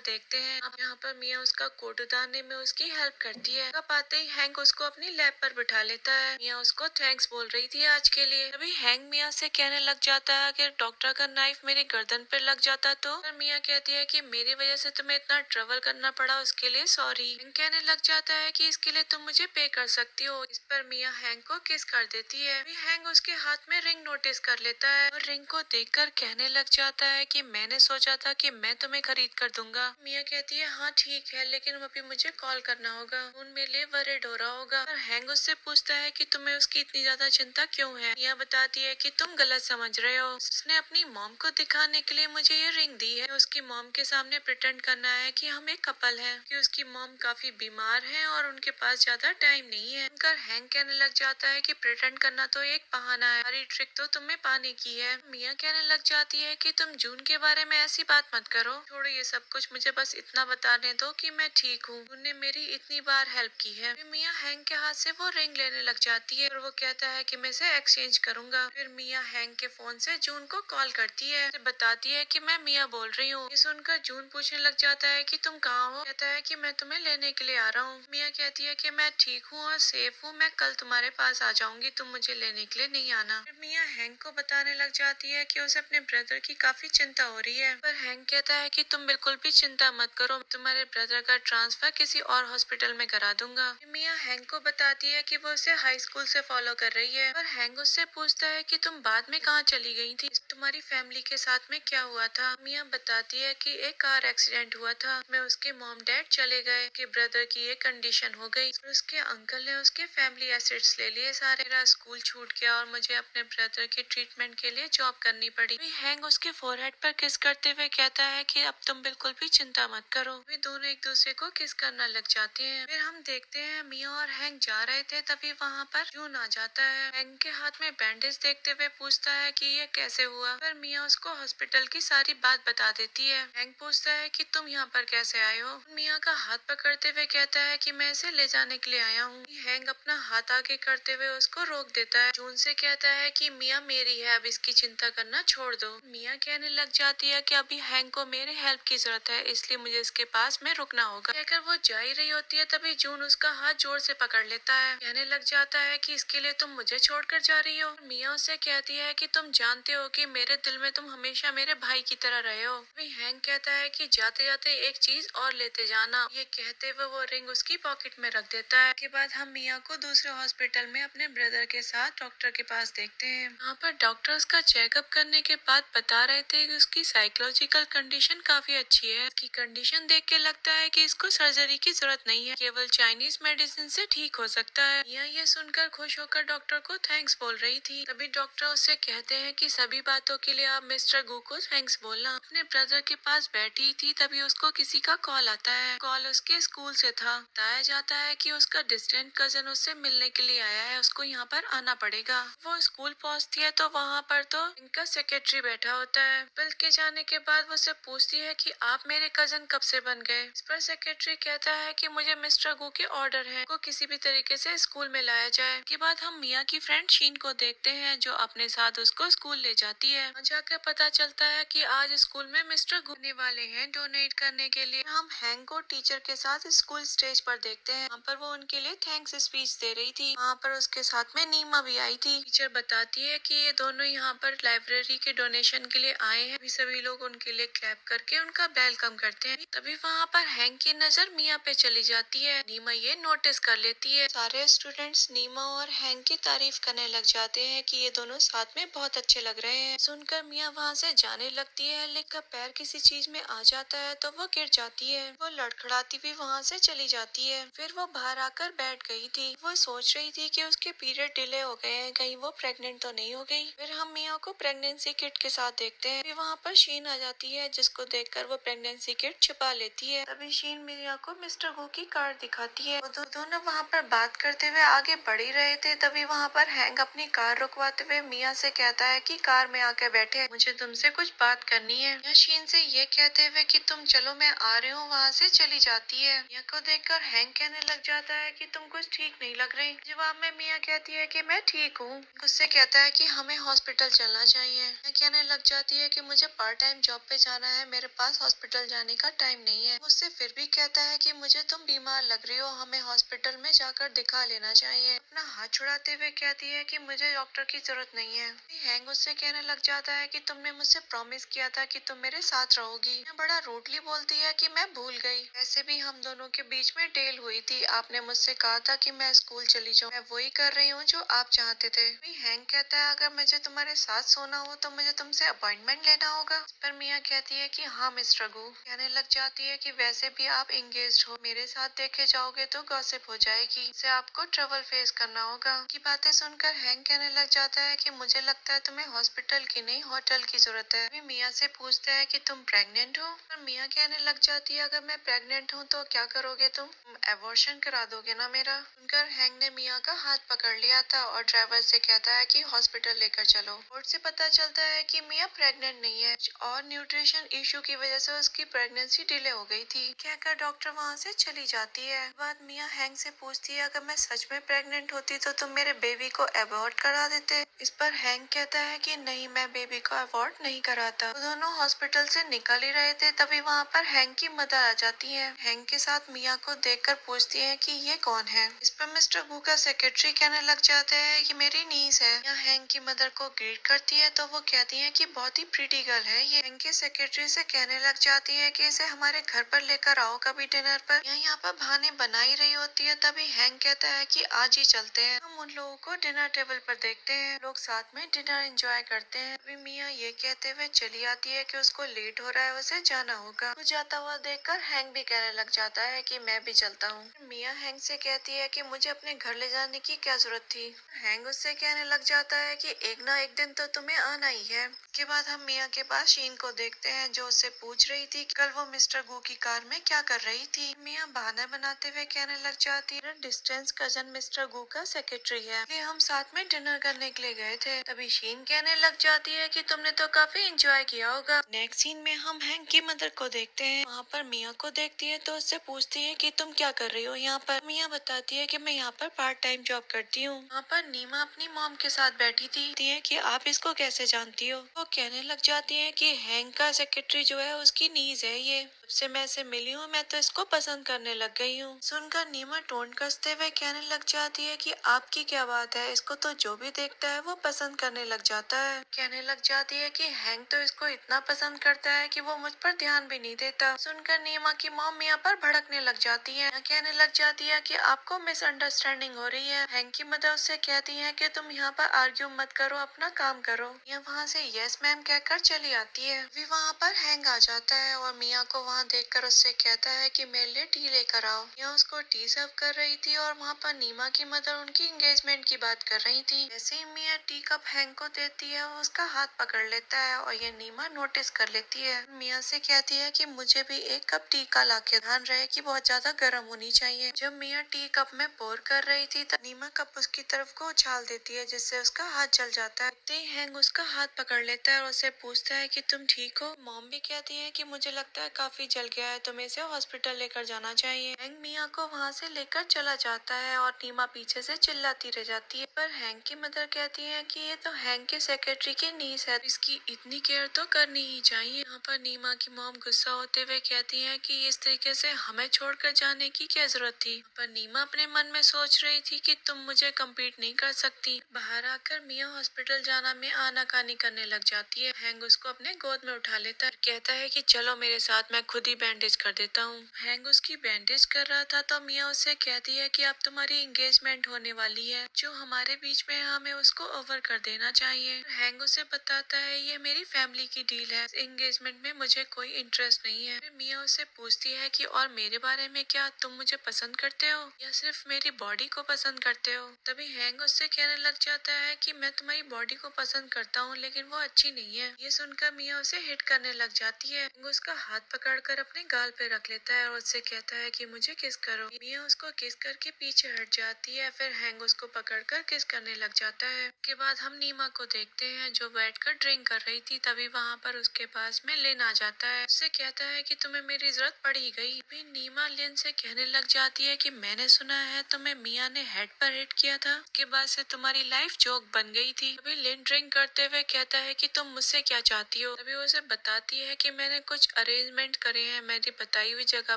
देखते हैं। अब यहाँ पर मिया उसका कोट उतारने में उसकी हेल्प करती है। तब आते ही हैंग उसको अपनी लैब पर बिठा लेता है। मिया उसको थैंक्स बोल रही थी आज के लिए। अभी हैंग मिया से कहने लग जाता है कि डॉक्टर का नाइफ मेरी गर्दन पर लग जाता तो। पर मिया कहती है कि मेरी वजह से तुम्हें इतना ट्रबल करना पड़ा, उसके लिए सॉरी। हैंग कहने लग जाता है कि इसके लिए तुम मुझे पे कर सकती हो। इस पर मिया हैंग को किस कर देती है। अभी हैंग उसके हाथ में रिंग नोटिस कर लेता है और रिंग को देखकर कहने लग जाता है कि मैंने सोचा था कि मैं तुम्हें खरीद कर दूंगा। मिया कहती है हाँ ठीक है, लेकिन अभी मुझे कॉल करना होगा, उन मेरे लिए वरीड हो रहा होगा। और हैंग उससे पूछता है कि तुम्हें उसकी इतनी ज्यादा चिंता क्यों है। मिया बताती है कि तुम गलत समझ रहे हो, उसने अपनी मॉम को दिखाने के लिए मुझे ये रिंग दी है। उसकी मॉम के सामने प्रिटेंड करना है कि हम एक कपल है, कि उसकी मॉम काफी बीमार है और उनके पास ज्यादा टाइम नहीं है। उनका हैंग कहने लग जाता है कि प्रिटेंड करना तो एक बहाना है, सारी ट्रिक तो तुम्हें पाने की है। मिया कहने लग जाती है कि तुम जून के बारे में ऐसी बात मत करो, छोड़ो ये सब कुछ, मुझे बस इतना बताने दो कि मैं ठीक हूँ, उन्होंने मेरी इतनी बार हेल्प की है। फिर मिया हैंग के हाथ से वो रिंग लेने लग जाती है और वो कहता है कि मैं इसे एक्सचेंज करूंगा। फिर मिया हैंग के फोन से जून को कॉल करती है, उसे बताती है कि मैं मिया बोल रही हूँ। ये सुनकर जून पूछने लग जाता है कि तुम कहाँ हो। कहता है कि मैं तुम्हें लेने के लिए आ रहा हूँ। मिया कहती है कि मैं ठीक हूँ और सेफ हूँ, मैं कल तुम्हारे पास आ जाऊंगी, तुम मुझे लेने के लिए नहीं आना। फिर मिया हैंग को बताने लग जाती है कि उसे अपने ब्रदर की काफी चिंता हो रही है। पर हैंग कहता है कि तुम बिल्कुल भी चिंता मत करो, तुम्हारे ब्रदर का ट्रांसफर किसी और हॉस्पिटल में करा दूंगा। मिया हैंग को बताती है कि वो उसे हाई स्कूल से फॉलो कर रही है। पर हैंग उससे पूछता है कि तुम बाद में कहाँ चली गई थी, तुम्हारी फैमिली के साथ में क्या हुआ था। मिया बताती है कि एक कार एक्सीडेंट हुआ था, मैं उसके मॉम डैड चले गए, कि ब्रदर की ये कंडीशन हो गई, उसके अंकल ने उसके फैमिली एसेट्स ले लिए सारे, मेरा स्कूल छूट गया और मुझे अपने ब्रदर के ट्रीटमेंट के लिए जॉब करनी पड़ी। हैंग उसके फोरहेड पर किस करते हुए कहता है कि अब तुम बिल्कुल भी चिंता मत करो। वे दोनों एक दूसरे को किस करना लग जाते हैं। फिर हम देखते हैं मिया और हैंग जा रहे थे, तभी वहाँ पर जून आ जाता है। हैंग के हाथ में बैंडेज देखते हुए पूछता है कि ये कैसे हुआ। पर मिया उसको हॉस्पिटल की सारी बात बता देती है। हैंक पूछता है कि तुम यहाँ पर कैसे आए हो। मिया का हाथ पकड़ते हुए कहता है कि मैं इसे ले जाने के लिए आया हूँ। हैंक अपना हाथ आगे करते हुए उसको रोक देता है। जून से कहता है कि मिया मेरी है, अब इसकी चिंता करना छोड़ दो। मिया कहने लग जाती है कि अभी हैंक को मेरे हेल्प की जरूरत है, इसलिए मुझे इसके पास में रुकना होगा। कहकर वो जा ही रही होती है, तभी जून उसका हाथ जोर से पकड़ लेता है। कहने लग जाता है कि इसके लिए तुम मुझे छोड़कर जा रही हो। मिया उससे कहती है कि तुम जानते हो कि मेरे दिल में तुम हमेशा मेरे भाई की तरह रहे हो। अभी हैंक कहता है कि जाते जाते एक चीज और लेते जाना। ये कहते हुए वो रिंग उसकी पॉकेट में रख देता है। के बाद हम मिया को दूसरे हॉस्पिटल में अपने ब्रदर के साथ डॉक्टर के पास देखते हैं। वहाँ पर डॉक्टर उसका चेकअप करने के बाद बता रहे थे कि उसकी साइकोलॉजिकल कंडीशन काफी अच्छी है। इसकी कंडीशन देख के लगता है कि इसको सर्जरी की जरूरत नहीं है, केवल चाइनीज मेडिसिन से ठीक हो सकता है। मिया ये सुनकर खुश होकर डॉक्टर को थैंक्स बोल रही थी। तभी डॉक्टर उससे कहते हैं कि सभी बातों के लिए आप मिस्टर गू को थैंक्स बोलना। अपने ब्रदर के पास बैठी थी, तभी उसको किसी का कॉल आता है। कॉल उसके स्कूल से था। बताया जाता है कि उसका डिस्टेंट कजन उससे मिलने के लिए आया है, उसको यहाँ पर आना पड़ेगा। वो स्कूल पहुँचती है तो वहाँ पर तो इनका सेक्रेटरी बैठा होता है। बिल के जाने के बाद वो उससे पूछती है कि आप मेरे कजन कब से बन गए। इस पर सेक्रेटरी कहता है कि मुझे मिस्टर गू के ऑर्डर है को किसी भी तरीके से स्कूल में लाया जाए। के बाद हम मिया की फ्रेंड शीन को देखते हैं, जो अपने साथ उसको स्कूल ले जाती है। वहाँ जाकर पता चलता है कि आज स्कूल में मिस्टर गू आने वाले हैं डोनेट करने के लिए। हम हैंक को टीचर के साथ स्कूल स्टेज पर देखते हैं। वहाँ पर वो उनके लिए थैंक्स स्पीच दे रही थी। वहाँ पर उसके साथ में नीमा भी आई थी। टीचर बताती है कि ये दोनों यहाँ पर लाइब्रेरी के डोनेशन के लिए आए हैं। सभी लोग उनके लिए क्लैप करके उनका वेलकम करते हैं। तभी वहाँ पर हैंक की नजर मिया पे चली जाती है। नीमा ये नोटिस कर लेती है। सारे स्टूडेंट्स नीमा और हैंक की तारीफ करने लग जाते हैं कि ये दोनों साथ में बहुत अच्छे लग रहे हैं। सुनकर मिया वहाँ से जाने लगती है, लेकिन पैर किसी चीज में आ जाता है तो वो गिर जाती है। वो लड़खड़ाती हुई वहाँ से चली जाती है। फिर वो बाहर आकर बैठ गई थी। वो सोच रही थी कि उसके पीरियड डिले हो गए हैं, कहीं वो प्रेग्नेंट तो नहीं हो गई। फिर हम मिया को प्रेगनेंसी किट के साथ देखते हैं। फिर वहाँ पर शीन आ जाती है, जिसको देखकर वो प्रेगनेंसी किट छिपा लेती है। तभी शीन मिया को मिस्टर गू की कार दिखाती है। वो दोनों वहाँ पर बात करते हुए आगे बढ़ ही रहे थे। तभी वहाँ पर हैंक अपनी कार रुकवाते हुए मिया से कहता है कि कार में आके बैठे, मुझे तुमसे कुछ बात करनी है। मिया शीन से ये कहते हुए कि तुम चलो मैं आ रही हूँ, वहाँ से चली जाती है। मिया को देखकर हैंक कहने लग जाता है कि तुम कुछ ठीक नहीं लग रही। जवाब में मिया कहती है कि मैं ठीक हूँ। उससे कहता है कि हमें हॉस्पिटल चलना चाहिए। मिया कहने लग जाती है कि मुझे पार्ट टाइम जॉब पे जाना है, मेरे पास हॉस्पिटल जाने का टाइम नहीं है। मुझसे फिर भी कहता है कि मुझे तुम बीमार लग रही हो, हमें हॉस्पिटल में जाकर दिखा लेना चाहिए। अपना हाथ छुड़ाते हुए कहती है कि मुझे डॉक्टर की जरूरत नहीं है। हैंक उससे कहने लग जाता है कि तुमने मुझसे प्रॉमिस किया था कि तुम मेरे साथ रहोगी। मैं बड़ा रूडली बोलती है कि मैं भूल गई। वैसे भी हम दोनों के बीच में डील हुई थी, आपने मुझसे कहा था कि मैं स्कूल चली जाऊँ, मैं वही कर रही हूँ जो आप चाहते थे। हैंक कहता है अगर मुझे तुम्हारे साथ सोना हो तो मुझे तुमसे अपॉइंटमेंट लेना होगा। पर मिया कहती है कि हाँ मिस्टर गू। कहने लग जाती है कि वैसे भी आप एंगेज्ड हो, मेरे साथ देखे जाओगे तो गॉसिप हो जाएगी, इससे आपको ट्रबल फेस करना होगा। की बातें सुनकर हैंक कहने लग जाता है कि मुझे लगता है तुम्हें हॉस्पिटल की नहीं होटल की जरूरत है। अभी मिया से पूछते हैं कि तुम प्रेग्नेंट हो। पर मिया कहने लग जाती है अगर मैं प्रेग्नेंट हूँ तो क्या करोगे तुम एबॉर्शन करा दोगे ना मेरा। सुनकर हैंक ने मिया का हाथ पकड़ लिया था और ड्राइवर से कहता है कि हॉस्पिटल लेकर चलो। रिपोर्ट से पता चलता है कि मिया प्रेग्नेंट नहीं है और न्यूट्रिशन इशू की वजह से उसकी प्रेगनेंसी डिले हो गई थी। कहकर डॉक्टर वहाँ से चली जाती है। बाद मिया हैंक से पूछती है अगर मैं सच में प्रेग्नेंट होती तो तुम मेरे बेबी को अबॉर्ट करा देते। इस पर हैंक कहता है कि नहीं, मैं बेबी को अबॉर्ट नहीं कराता। वो दोनों हॉस्पिटल से निकल ही रहे थे, तभी वहाँ पर हैंक की मदर आ जाती है। हैंक के साथ मिया को देखकर पूछती है कि ये कौन है। इस पर मिस्टर गू का सेक्रेटरी कहने लग जाते हैं कि मेरी नीस है। यहाँ हैंक की मदर को ग्रीट करती है तो वो कहती है कि बहुत ही प्रीटी गर्ल है ये। हैंक के सेक्रेटरी से कहने लग जाती है कि इसे हमारे घर पर लेकर आओ कभी डिनर पर। यहाँ पर बहाने बना ही रही होती है, तभी हैंक कहता है कि आज ही चलते हैं। हम उन लोगों को डिनर टेबल पर देखते हैं, लोग साथ में डिनर एंजॉय करते हैं। अभी मिया ये कहते हुए चली आती है कि उसको लेट हो रहा है, उसे जाना होगा। वो जाता हुआ देखकर हैंक भी कहने लग जाता है कि मैं भी चलता हूँ। मिया हैंक से कहती है कि मुझे अपने घर ले जाने की क्या जरूरत थी। हैंक उससे कहने लग जाता है कि एक ना एक दिन तो तुम्हें आना ही है। के बाद हम मिया के पास शीन को देखते हैं, जो उससे पूछ रही थी कल वो मिस्टर गू की कार में क्या कर रही थी। मिया बहाना बनाते हुए कहने लग जाती है डिस्टेंस कजन मिस्टर गू का सेक्रेटरी है, इसलिए हम साथ में डिनर करने के लिए गए थे। तभी शीन कहने लग जाती है कि तुमने तो काफी एंजॉय किया होगा। नेक्स्ट सीन में हम हैंक की मदर को देखते हैं। वहाँ पर मिया को देखती है तो उससे पूछती है कि तुम क्या कर रही हो यहाँ पर। मिया बताती है कि मैं यहाँ पर पार्ट टाइम जॉब करती हूँ। वहाँ पर नीमा अपनी मॉम के साथ बैठी थी। कहती है कि आप इसको कैसे जानती हो। वो कहने लग जाती है कि हैंक का सेक्रेटरी जो है उसकी नीज है ये। जब से मैं इसे मिली हूँ मैं तो इसको पसंद करने लग गई हूँ। सुनकर नीमा टोन कसते हुए कहने लग जाती है कि आपकी क्या बात है, इसको तो जो भी देखता है वो पसंद करने लग जाता है। कहने लग जाती है कि हैंक तो इसको इतना पसंद करता है कि वो मुझ पर ध्यान भी नहीं देता। सुनकर नीमा की मॉम मिया पर भड़कने लग जाती है। कहने लग जाती है कि आपको मिसअंडरस्टैंडिंग हो रही है। हैंक की मदर उससे कहती है कि तुम यहाँ पर आर्ग्यू मत करो, अपना काम करो। यह वहाँ से यस मैम कहकर चली आती है। अभी वहाँ पर हैंक आ जाता है और मिया को वहाँ देखकर उससे कहता है कि मेरे लिए टी लेकर आओ। यह उसको टी सर्व कर रही थी और वहाँ पर नीमा की मदर उनकी एंगेजमेंट की बात कर रही थी। जैसे ही मिया टी कप हैंक को देती है वो उसका हाथ पकड़ लेता है और ये नीमा नोटिस कर लेती है। मिया से कहती है कि मुझे भी एक कप टी का लाके, ध्यान रहे कि बहुत ज्यादा गर्म होनी चाहिए। जब मिया टी कप में पोर कर रही थी तब नीमा कप उसकी तरफ को उछाल देती है जिससे उसका हाथ जल जाता है। हैंक उसका हाथ पकड़ लेता है और उससे पूछता है कि तुम ठीक हो। मॉम भी कहती है कि मुझे लगता है काफी जल गया है, तुम्हें इसे हॉस्पिटल लेकर जाना चाहिए। हैंक मिया को वहाँ से लेकर चला जाता है और नीमा पीछे से चिल्लाती रह जाती है। पर हैंक की मदर कहती है कि ये तो हैंक के सेक्रेटरी की नीस है, इसकी इतनी केयर तो करनी ही चाहिए। यहाँ पर नीमा की मॉम गुस्सा होते हुए कहती है कि इस तरीके से हमें छोड़कर जाने की क्या जरूरत थी। पर नीमा अपने मन में सोच रही थी कि तुम मुझे कम्पीट नहीं कर सकती। बाहर आकर मिया हॉस्पिटल जाना में आनाकानी करने लग जाती है। हैंक उसको अपने गोद में उठा लेता है, कहता है कि चलो मेरे साथ, मैं खुद ही बैंडेज कर देता हूँ। हैंक उसकी बैंडेज कर रहा था तो मिया उससे कहती है कि अब तुम्हारी एंगेजमेंट होने वाली है, जो हमारे बीच में है हमें उसको ओवर कर देना चाहिए। हैंक उसे बताता है ये मेरी फैमिली की डील है, एंगेजमेंट में मुझे कोई इंटरेस्ट नहीं है। फिर मिया उससे पूछती है कि और मेरे बारे में क्या, तुम मुझे पसंद करते हो या सिर्फ मेरी बॉडी को पसंद करते हो। तभी हैंक उससे कहने लग जाता है कि मैं तुम्हारी बॉडी को पसंद करता हूँ लेकिन वो अच्छी नहीं है। ये सुनकर मिया उसे हिट करने लग जाती है। हैंक उसका हाथ पकड़कर अपने गाल पे रख लेता है और उससे कहता है कि मुझे किस करो। मिया उसको किस करके पीछे हट जाती है। फिर हैंक उसको पकड़कर किस करने लग जाता है। उसके बाद हम नीमा को देखते हैं जो बैठकर ड्रिंक कर रही थी। तभी वहाँ पर उसके पास में लिन आ जाता है। उससे कहता है कि तुम्हें मेरी जरूरत पड़ ही गई। फिर नीमा लिन से कहने लग जाती है कि मैंने सुना है तुम्हें मिया ने हेड पर हिट किया था, उसके बाद से तुम्हारी लाइफ जोक बन गई थी। अभी लिन ड्रिंक करते हुए कहता है कि तुम मुझसे क्या चाहती हो। अभी उसे बताती है कि मैंने कुछ अरेंजमेंट करे हैं, मेरी बताई हुई जगह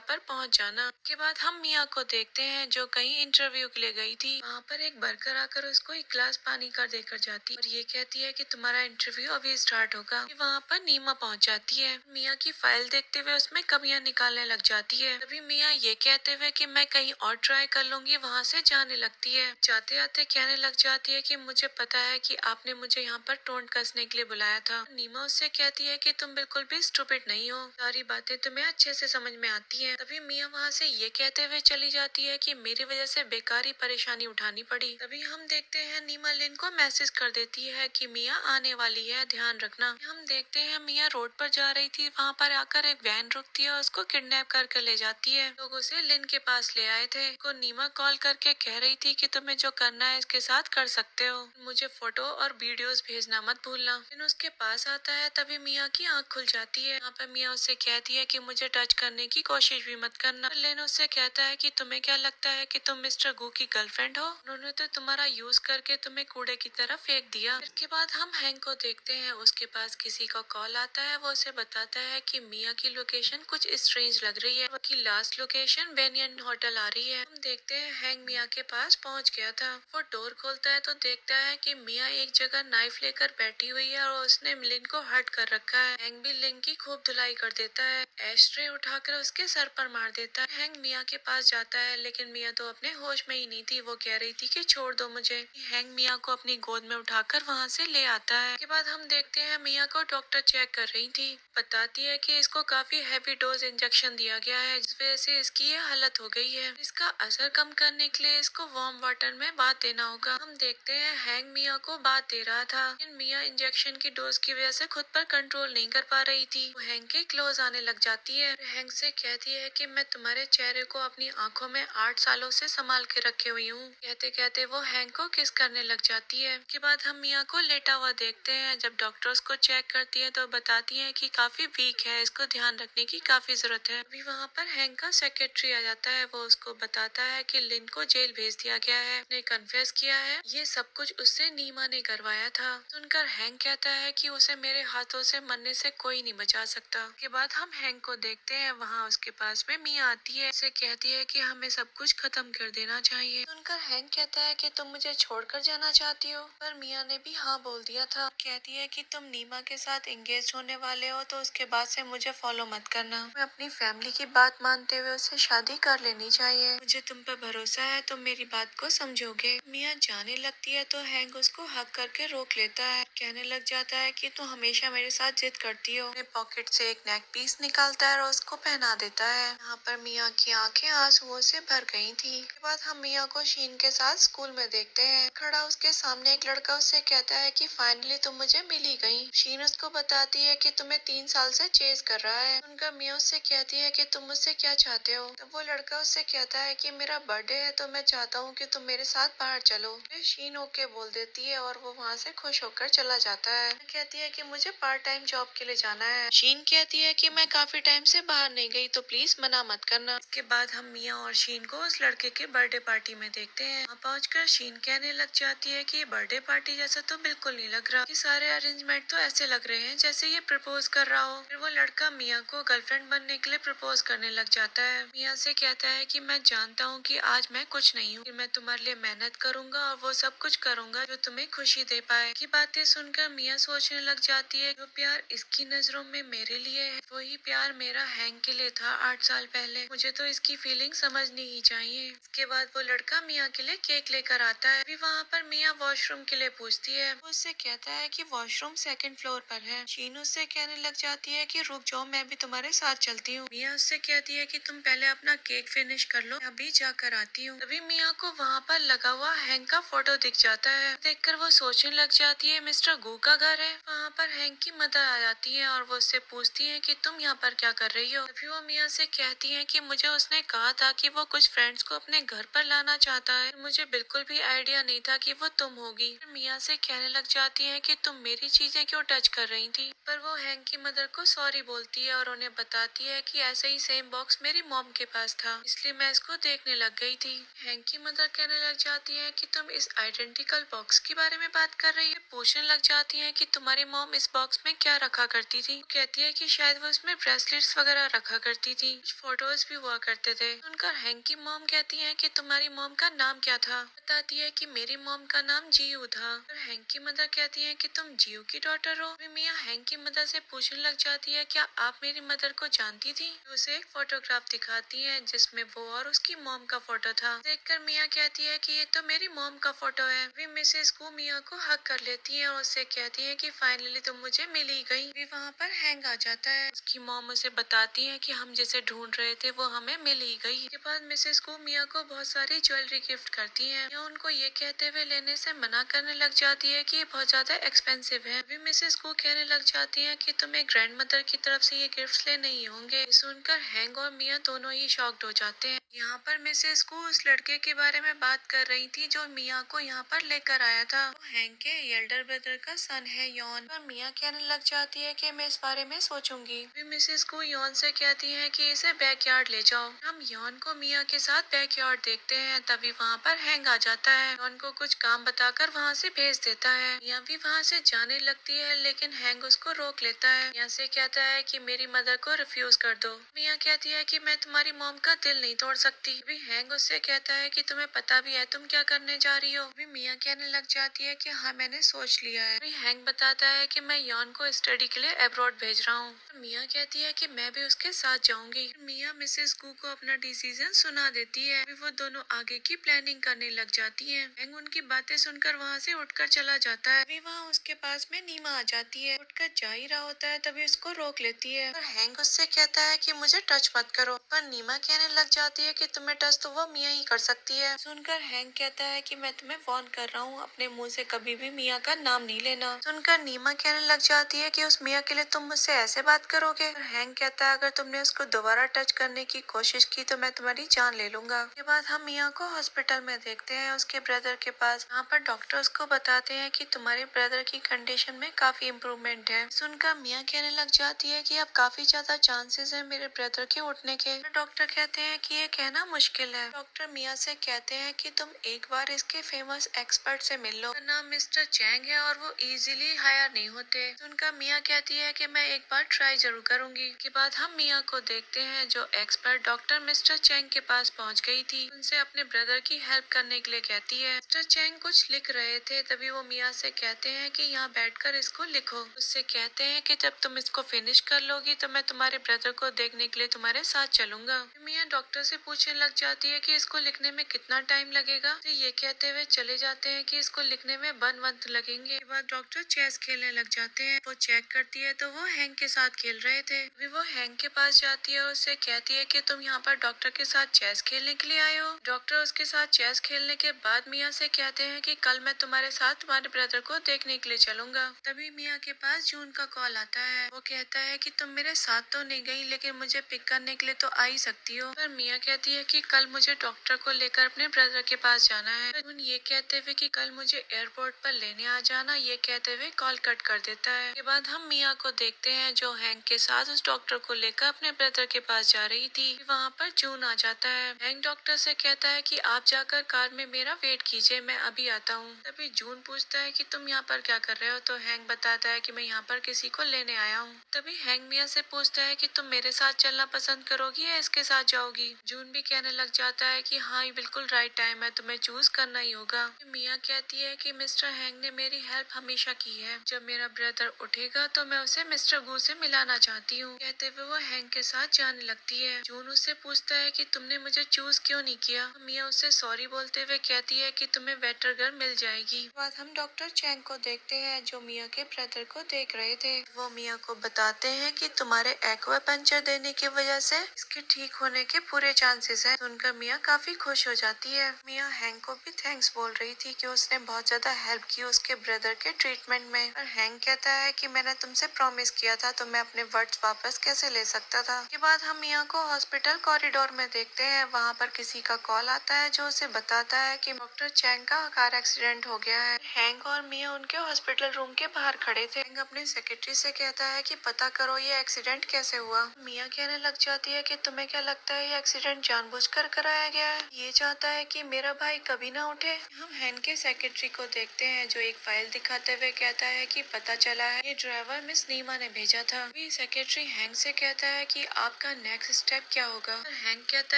पर पहुंच जाना। उसके बाद हम मिया को देखते हैं जो कहीं इंटरव्यू के लिए गई थी। वहाँ पर एक वर्कर आकर उसको एक गिलास पानी कर देकर जाती है और ये कहती है कि तुम्हारा इंटरव्यू अभी स्टार्ट होगा। वहाँ पर नीमा पहुँच जाती है। मिया की फाइल देखते हुए उसमें कमियां निकालने लग जाती है। तभी मिया ये कहते हुए कि मैं कहीं और ट्राई कर लूंगी वहाँ से जाने लगती है। जाते जाते कहने लग जाती है कि मुझे पता है कि आपने मुझे यहाँ पर टोंट कसने के लिए बुलाया था। नीमा उससे कहती है कि तुम बिल्कुल भी स्टूपिड नहीं हो, सारी बातें तुम्हें अच्छे से समझ में आती हैं। तभी मिया वहाँ से ये कहते हुए चली जाती है कि मेरी वजह से बेकार ही परेशानी उठानी पड़ी। तभी हम देखते हैं नीमा लिन को मैसेज कर देती है कि मिया आने वाली है, ध्यान रखना। हम देखते हैं मिया रोड पर जा रही थी, वहाँ पर आकर एक वैन रुकती है और उसको किडनैप करके ले जाती है। लोग उसे लिन के पास ले आए थे। को नीमा कॉल करके कह रही थी कि तुम्हें जो करना है इसके साथ कर सकते हो, मुझे फोटो और वीडियोस भेजना मत भूलना। लिन उसके पास आता है तभी मिया की आँख खुल जाती है। यहाँ पर मिया उससे कहती है कि मुझे टच करने की कोशिश भी मत करना। लिन उससे कहता है कि तुम्हें क्या लगता है कि तुम मिस्टर गू की गर्लफ्रेंड हो, उन्होंने तो तुम्हारा यूज करके तुम्हें कूड़े की तरह फेंक दिया। इसके बाद हम हैंक को देखते हैं, उसके पास किसी का कॉल आता है। वो उसे बताता है कि मिया की लोकेशन कुछ स्ट्रेंज लग रही है, उसकी लास्ट लोकेशन बेनियन होटल आ रही है। हम देखते हैं हैंक मिया के पास पहुंच गया था। वो डोर खोलता है तो देखता है कि मिया एक जगह नाइफ लेकर बैठी हुई है और उसने लिन को हर्ट कर रखा है। हैंक भी लिन की खूब धुलाई कर देता है, एस्ट्रे उठाकर उसके सर पर मार देता है। हैंक मिया के पास जाता है लेकिन मिया तो अपने होश में ही नहीं थी। वो कह रही थी कि छोड़ दो मुझे। हैंक मिया को अपनी गोद में उठाकर वहाँ से ले आता है। उसके बाद हम देखते हैं मिया को डॉक्टर चेक कर रही थी, बताती है कि इसको काफी हैवी डोज इंजेक्शन दिया गया है जिस वजह से इसकी ये हालत हो गई है। इसका असर कम करने के लिए इसको वार्म वाटर में बाथ देना होगा। हम देखते हैं हैंक मिया को बाथ दे रहा था लेकिन मिया इंजेक्शन की डोज की वजह से खुद पर कंट्रोल नहीं कर पा रही थी। वो हैंक के क्लोज आने लग जाती है। हैंक से कहती है कि मैं तुम्हारे चेहरे को अपनी आंखों में 8 सालों से संभाल के रखे हुई हूँ। कहते कहते वो हैंक को किस करने लग जाती है। उसके बाद हम मिया को लेटा हुआ देखते हैं। जब डॉक्टर्स को चेक करती है तो बताती है कि काफी वीक है, इसको ध्यान रखने की काफी जरूरत है। अभी वहाँ पर हैंक का सेक्रेटरी आ जाता है, वो उसको बताता है कि लिन को जेल भेज दिया गया है, ने कन्फेस किया है ये सब कुछ उससे नीमा ने करवाया था। सुनकर हैंक कहता है कि उसे मेरे हाथों से मरने से कोई नहीं बचा सकता। के बाद हम हैंक को देखते हैं, वहाँ उसके पास में मिया आती है, उसे कहती है कि हमें सब कुछ खत्म कर देना चाहिए। सुनकर हैंक कहता है कि तुम मुझे छोड़कर जाना चाहती हो, पर मिया ने भी हाँ बोल दिया था। कहती है कि तुम नीमा के साथ एंगेज होने वाले हो तो उसके बाद से मुझे फॉलो मत करना, मैं अपनी फैमिली की बात मानते हुए उससे शादी कर लेनी चाहिए, मुझे तुम पर भरोसा है, तुम मेरी बात को समझोगे। मिया जाने लगती है तो हैंक उसको हक करके रोक लेता है, कहने लग जाता है कि तू हमेशा मेरे साथ जिद करती हो। अपने पॉकेट से एक नेक पीस निकालता है और उसको पहना देता है। यहाँ पर मिया की आंखें आंसुओं से भर गई थी। के बाद हम मिया को शीन के साथ स्कूल में देखते हैं। खड़ा उसके सामने एक लड़का उससे कहता है कि फाइनली तुम मुझे मिल ही गई। शीन उसको बताती है कि तुम्हें 3 साल से चेज कर रहा है। उनका मिया उससे कहती है कि तुम मुझसे क्या चाहते हो। तब वो लड़का उससे कहता है कि मेरा बर्थडे है तो मैं चाहता हूँ कि तुम मेरे साथ बाहर चलो। फिर शीन ओके बोल देती है और वो वहाँ से खुश होकर चला जाता है। कहती है कि मुझे पार्ट टाइम जॉब के लिए जाना है। शीन कहती है कि मैं काफी टाइम से बाहर नहीं गई तो प्लीज मना मत करना। इसके बाद हम मिया और शीन को उस लड़के के बर्थडे पार्टी में देखते हैं। वहाँ पहुंचकर शीन कहने लग जाती है कि बर्थडे पार्टी जैसा तो बिल्कुल नहीं लग रहा, कि सारे अरेंजमेंट तो ऐसे लग रहे हैं जैसे ये प्रपोज कर रहा हो। फिर वो लड़का मिया को गर्लफ्रेंड बनने के लिए प्रपोज करने लग जाता है। मिया से कहता है कि मैं जानता हूँ कि आज मैं कुछ नहीं हूँ, मैं तुम्हारे लिए मेहनत करूंगा और वो सब कुछ करूंगा जो तुम्हें खुशी दे पाए। की बातें सुनकर मिया सोचने लग जाती है जो प्यार इसकी नजरों में मेरे लिए है वही प्यार मेरा हैंक के लिए था 8 साल पहले, मुझे तो इसकी फीलिंग समझनी ही चाहिए। इसके बाद वो लड़का मिया के लिए केक लेकर आता है। अभी वहाँ पर मिया वॉशरूम के लिए पूछती है, वो उससे कहता है कि वॉशरूम 2nd फ्लोर पर है। शीन उससे कहने लग जाती है कि रुक जाओ मैं भी तुम्हारे साथ चलती हूँ। मिया उससे कहती है कि तुम पहले अपना केक फिनिश कर लो, अभी जाकर आती हूँ। तभी मिया को वहाँ पर लगा हुआ हैंक का फोटो दिख जाता है। देखकर वो सोचने लग जाती है मिस्टर गू का घर है। वहाँ पर हैंक की मदर आ जाती है और वो उससे पूछती है कि तुम यहाँ पर क्या कर रही हो। तभी वो मिया से कहती है कि मुझे उसने कहा था कि वो कुछ फ्रेंड्स को अपने घर पर लाना चाहता है, मुझे बिल्कुल भी आइडिया नहीं था कि वो तुम होगी। फिर मिया से कहने लग जाती है कि तुम मेरी चीजें क्यों टच कर रही थी। पर वो हैंक की मदर को सॉरी बोलती है और उन्हें बताती है कि ऐसे ही सेम बॉक्स मेरी मॉम के पास था, इसलिए मैं इसको देखने लग गई थी। हैंक की मदर कहने लग जाती है कि तुम इस आइडेंटिकल बॉक्स के बारे में बात कर रही है। पूछने लग जाती है कि तुम्हारी मॉम इस बॉक्स में क्या रखा करती थी। कहती है कि शायद वो इसमें ब्रेसलेट्स वगैरह रखा करती थी, कुछ फोटोज भी हुआ करते थे। उनका हैंक की मॉम कहती है कि तुम्हारी मॉम का नाम क्या था। बताती है कि मेरी मॉम का नाम जियो था। और हैंक की मदर कहती है कि तुम जियो की डॉटर हो। मिया हैंक की मदर से पूछने लग जाती है क्या आप मेरी मदर को जानती थी। उसे एक फोटोग्राफ दिखाती है जिसमें वो और उसकी मॉम का फोटो था। देखकर मिया कहती है कि ये तो मेरी मॉम का फोटो है। वे मिसेस को मिया को हक कर लेती है और उससे कहती है कि फाइनली तुम मुझे मिल ही गई। भी वहाँ पर हैंक आ जाता है। उसकी मॉम उसे बताती है कि हम जिसे ढूंढ रहे थे वो हमें मिल ही गई। इसके बाद मिसेस को मिया को बहुत सारी ज्वेलरी गिफ्ट करती है। या उनको ये कहते हुए लेने से मना करने लग जाती है कि ये बहुत ज्यादा एक्सपेंसिव है। अभी मिसेस को कहने लग जाती है कि तुम्हें ग्रैंड मदर की तरफ से ये गिफ्ट लेने ही होंगे। सुनकर हैंक और मिया दोनों ही शॉक्ड हो जाते हैं। यहाँ पर मिसेस को उस लड़के के बारे में बात कर रही थी जो मिया को यहाँ पर लेकर आया था। वो हैंक के एल्डर ब्रदर का सन है यॉन। पर मिया कहने लग जाती है कि मैं इस बारे में सोचूंगी। भी मिसेस को यॉन से कहती है कि इसे बैकयार्ड ले जाओ। हम यॉन को मिया के साथ बैकयार्ड देखते हैं। तभी वहाँ पर हैंक आ जाता है, यॉन को कुछ काम बताकर वहाँ से भेज देता है। मिया भी वहाँ से जाने लगती है लेकिन हैंक उसको रोक लेता है। मिया से कहता है कि मेरी मदर को रिफ्यूज कर दो। मिया कहती है कि मैं तुम्हारी मॉम का दिल नहीं तोड़ सकती। भी हैंक उससे कहता है कि तुम्हें पता भी है तुम क्या करने जा रही हो। भी मिया कहने लग जाती है कि हाँ मैंने सोच लिया है। भी हैंक बताता है कि मैं यॉन को स्टडी के लिए अब्रॉड भेज रहा हूँ। मिया कहती है कि मैं भी उसके साथ जाऊंगी। मिया मिसेस गू को अपना डिसीजन सुना देती है। वो दोनों आगे की प्लानिंग करने लग जाती है। हैंक उनकी बातें सुनकर वहाँ से उठकर चला जाता है। अभी वहाँ उसके पास में नीमा आ जाती है। उठकर जा ही रहा होता है तभी उसको रोक लेती है। और हैंक उससे कहता है कि मुझे टच मत करो। पर नीमा कहने लग जाती है कि तुम्हें टच तो वो मिया ही कर सकती है। सुनकर हैंक कहता है कि मैं तुम्हें वार्न कर रहा हूँ, अपने मुंह से कभी भी मिया का नाम नहीं लेना। सुनकर नीमा कहने लग जाती है कि उस मिया के लिए तुम मुझसे ऐसे बात करोगे। और हैंक कहता है अगर तुमने उसको दोबारा टच करने की कोशिश की तो मैं तुम्हारी जान ले लूंगा। उसके बाद हम मिया को हॉस्पिटल में देखते हैं उसके ब्रदर के पास। यहाँ पर डॉक्टर उसको बताते हैं कि तुम्हारे ब्रदर की कंडीशन में काफी इम्प्रूवमेंट है। सुनकर मिया मियाँ कहने लग जाती है कि अब काफी ज्यादा चांसेस है मेरे ब्रदर के उठने के। डॉक्टर कहते हैं कि ये कहना मुश्किल है। डॉक्टर मियाँ से कहते हैं कि तुम एक बार इसके फेमस एक्सपर्ट से मिल लो, उसका नाम मिस्टर चैंग है और वो इजीली हायर नहीं होते। तो उनका मियाँ कहती है कि मैं एक बार ट्राई जरूर करूंगी। के बाद हम मियाँ को देखते हैं जो एक्सपर्ट डॉक्टर मिस्टर चैंग के पास पहुंच गई थी, उनसे अपने ब्रदर की हेल्प करने के लिए कहती है। मिस्टर चैंग कुछ लिख रहे थे, तभी वो मियाँ से कहते हैं कि यहाँ बैठकर इसको लिखो। उससे कहते हैं कि जब तुम इसको फिनिश कर लोगी तो मैं तुम्हारे ब्रदर को देखने के लिए तुम्हारे साथ चलूंगा। मियाँ डॉक्टर से पूछने लग जाती है कि इसको लिखने में कितना टाइम लगेगा। तो ये कहते हुए चले जाते हैं कि इसको लिखने में 1 मंथ लगेंगे। के बाद डॉक्टर चेस खेलने लग जाते हैं। वो चेक करती है तो वो हैंक के साथ खेल रहे थे। अभी वो हैंक के पास जाती है और उससे कहती है कि तुम यहाँ पर डॉक्टर के साथ चेस खेलने के लिए आए हो। डॉक्टर उसके साथ चेस खेलने के बाद मियाँ से कहते हैं कि कल मैं तुम्हारे साथ तुम्हारे ब्रदर को देखने के लिए चलूंगा। तभी मियाँ के पास जून का कॉल आता है। वो कहता है कि तुम मेरे साथ तो नहीं गई, लेकिन मुझे पिक करने के लिए तो आ ही सकती हो। पर मियाँ कहती है कि कल मुझे डॉक्टर को लेकर अपने ब्रदर के पास जाना है। जून ये कहते हुए कि कल मुझे एयरपोर्ट पर लेने आ जाना, ये कहते हुए कॉल कट कर देता है। के बाद हम मियाँ को देखते हैं जो हैंक के साथ उस डॉक्टर को लेकर अपने ब्रदर के पास जा रही थी। वहाँ पर जून आ जाता है। हैंक डॉक्टर से कहता है कि आप जाकर कार में मेरा वेट कीजिए, मैं अभी आता हूँ। तभी जून पूछता है कि तुम यहाँ पर क्या कर रहे हो। तो हैंक बताता है कि मैं यहाँ पर किसी को लेने आया हूँ। तभी हैंक मियाँ से पूछता है कि तुम मेरे साथ चलना पसंद करोगी या इसके साथ जाओगी। जून भी कहने लग जाता है कि हाँ, ये बिल्कुल राइट टाइम है, तुम्हें चूज करना ही होगा। मियाँ कहती है कि मिस्टर हैंक ने मेरी हेल्प हमेशा की है, जब मेरा ब्रदर उठेगा तो मैं उसे मिस्टर गू से मिलाना चाहती हूँ। कहते हुए वो हैंक के साथ जाने लगती है। जून उससे पूछता है कि तुमने मुझे चूज क्यों नहीं किया। मियाँ उससे सॉरी बोलते हुए कहती है कि तुम्हें बेटर गर्ल मिल जाएगी। बाद हम डॉक्टर चैंग को देखते हैं जो मियाँ के ब्रदर को देख रहे थे। वो मियाँ को बताते हैं कि तुम्हारे एक्वा पंचर देने की वजह से इसके ठीक होने के पूरे चांसेस है। सुनकर मियाँ काफी खुश हो जाती है। मियाँ हैंक को भी थैंक्स बोल रही थी कि उसने बहुत ज्यादा हेल्प की उसके ब्रदर के ट्रीटमेंट में। और हैंक कहता है कि मैंने तुमसे प्रॉमिस किया था तो मैं अपने वर्ड्स वापस कैसे ले सकता था। के बाद हम मियाँ को हॉस्पिटल कॉरिडोर में देखते हैं। वहाँ पर किसी का कॉल आता है जो उसे बताता है कि डॉक्टर चैंग का कार एक्सीडेंट हो गया है। हैंक और मियाँ उनके हॉस्पिटल रूम के बाहर खड़े थे। हैंक अपनी सेक्रेटरी से कहता है कि पता करो ये एक्सीडेंट कैसे हुआ। मियाँ कहने लग जाती है कि तुम्हें क्या लगता है ये एक्सीडेंट जानबूझकर कराया गया है, ये चाहता है कि मेरा भाई कभी ना उठे। हम हैंक के सेक्रेटरी को देखते हैं जो एक फाइल दिखाते हुए कहता है कि पता चला है ये ड्राइवर मिस नीमा ने भेजा था। अभी सेक्रेटरी हैंक से कहता है कि आपका नेक्स्ट स्टेप क्या होगा। हैंक कहता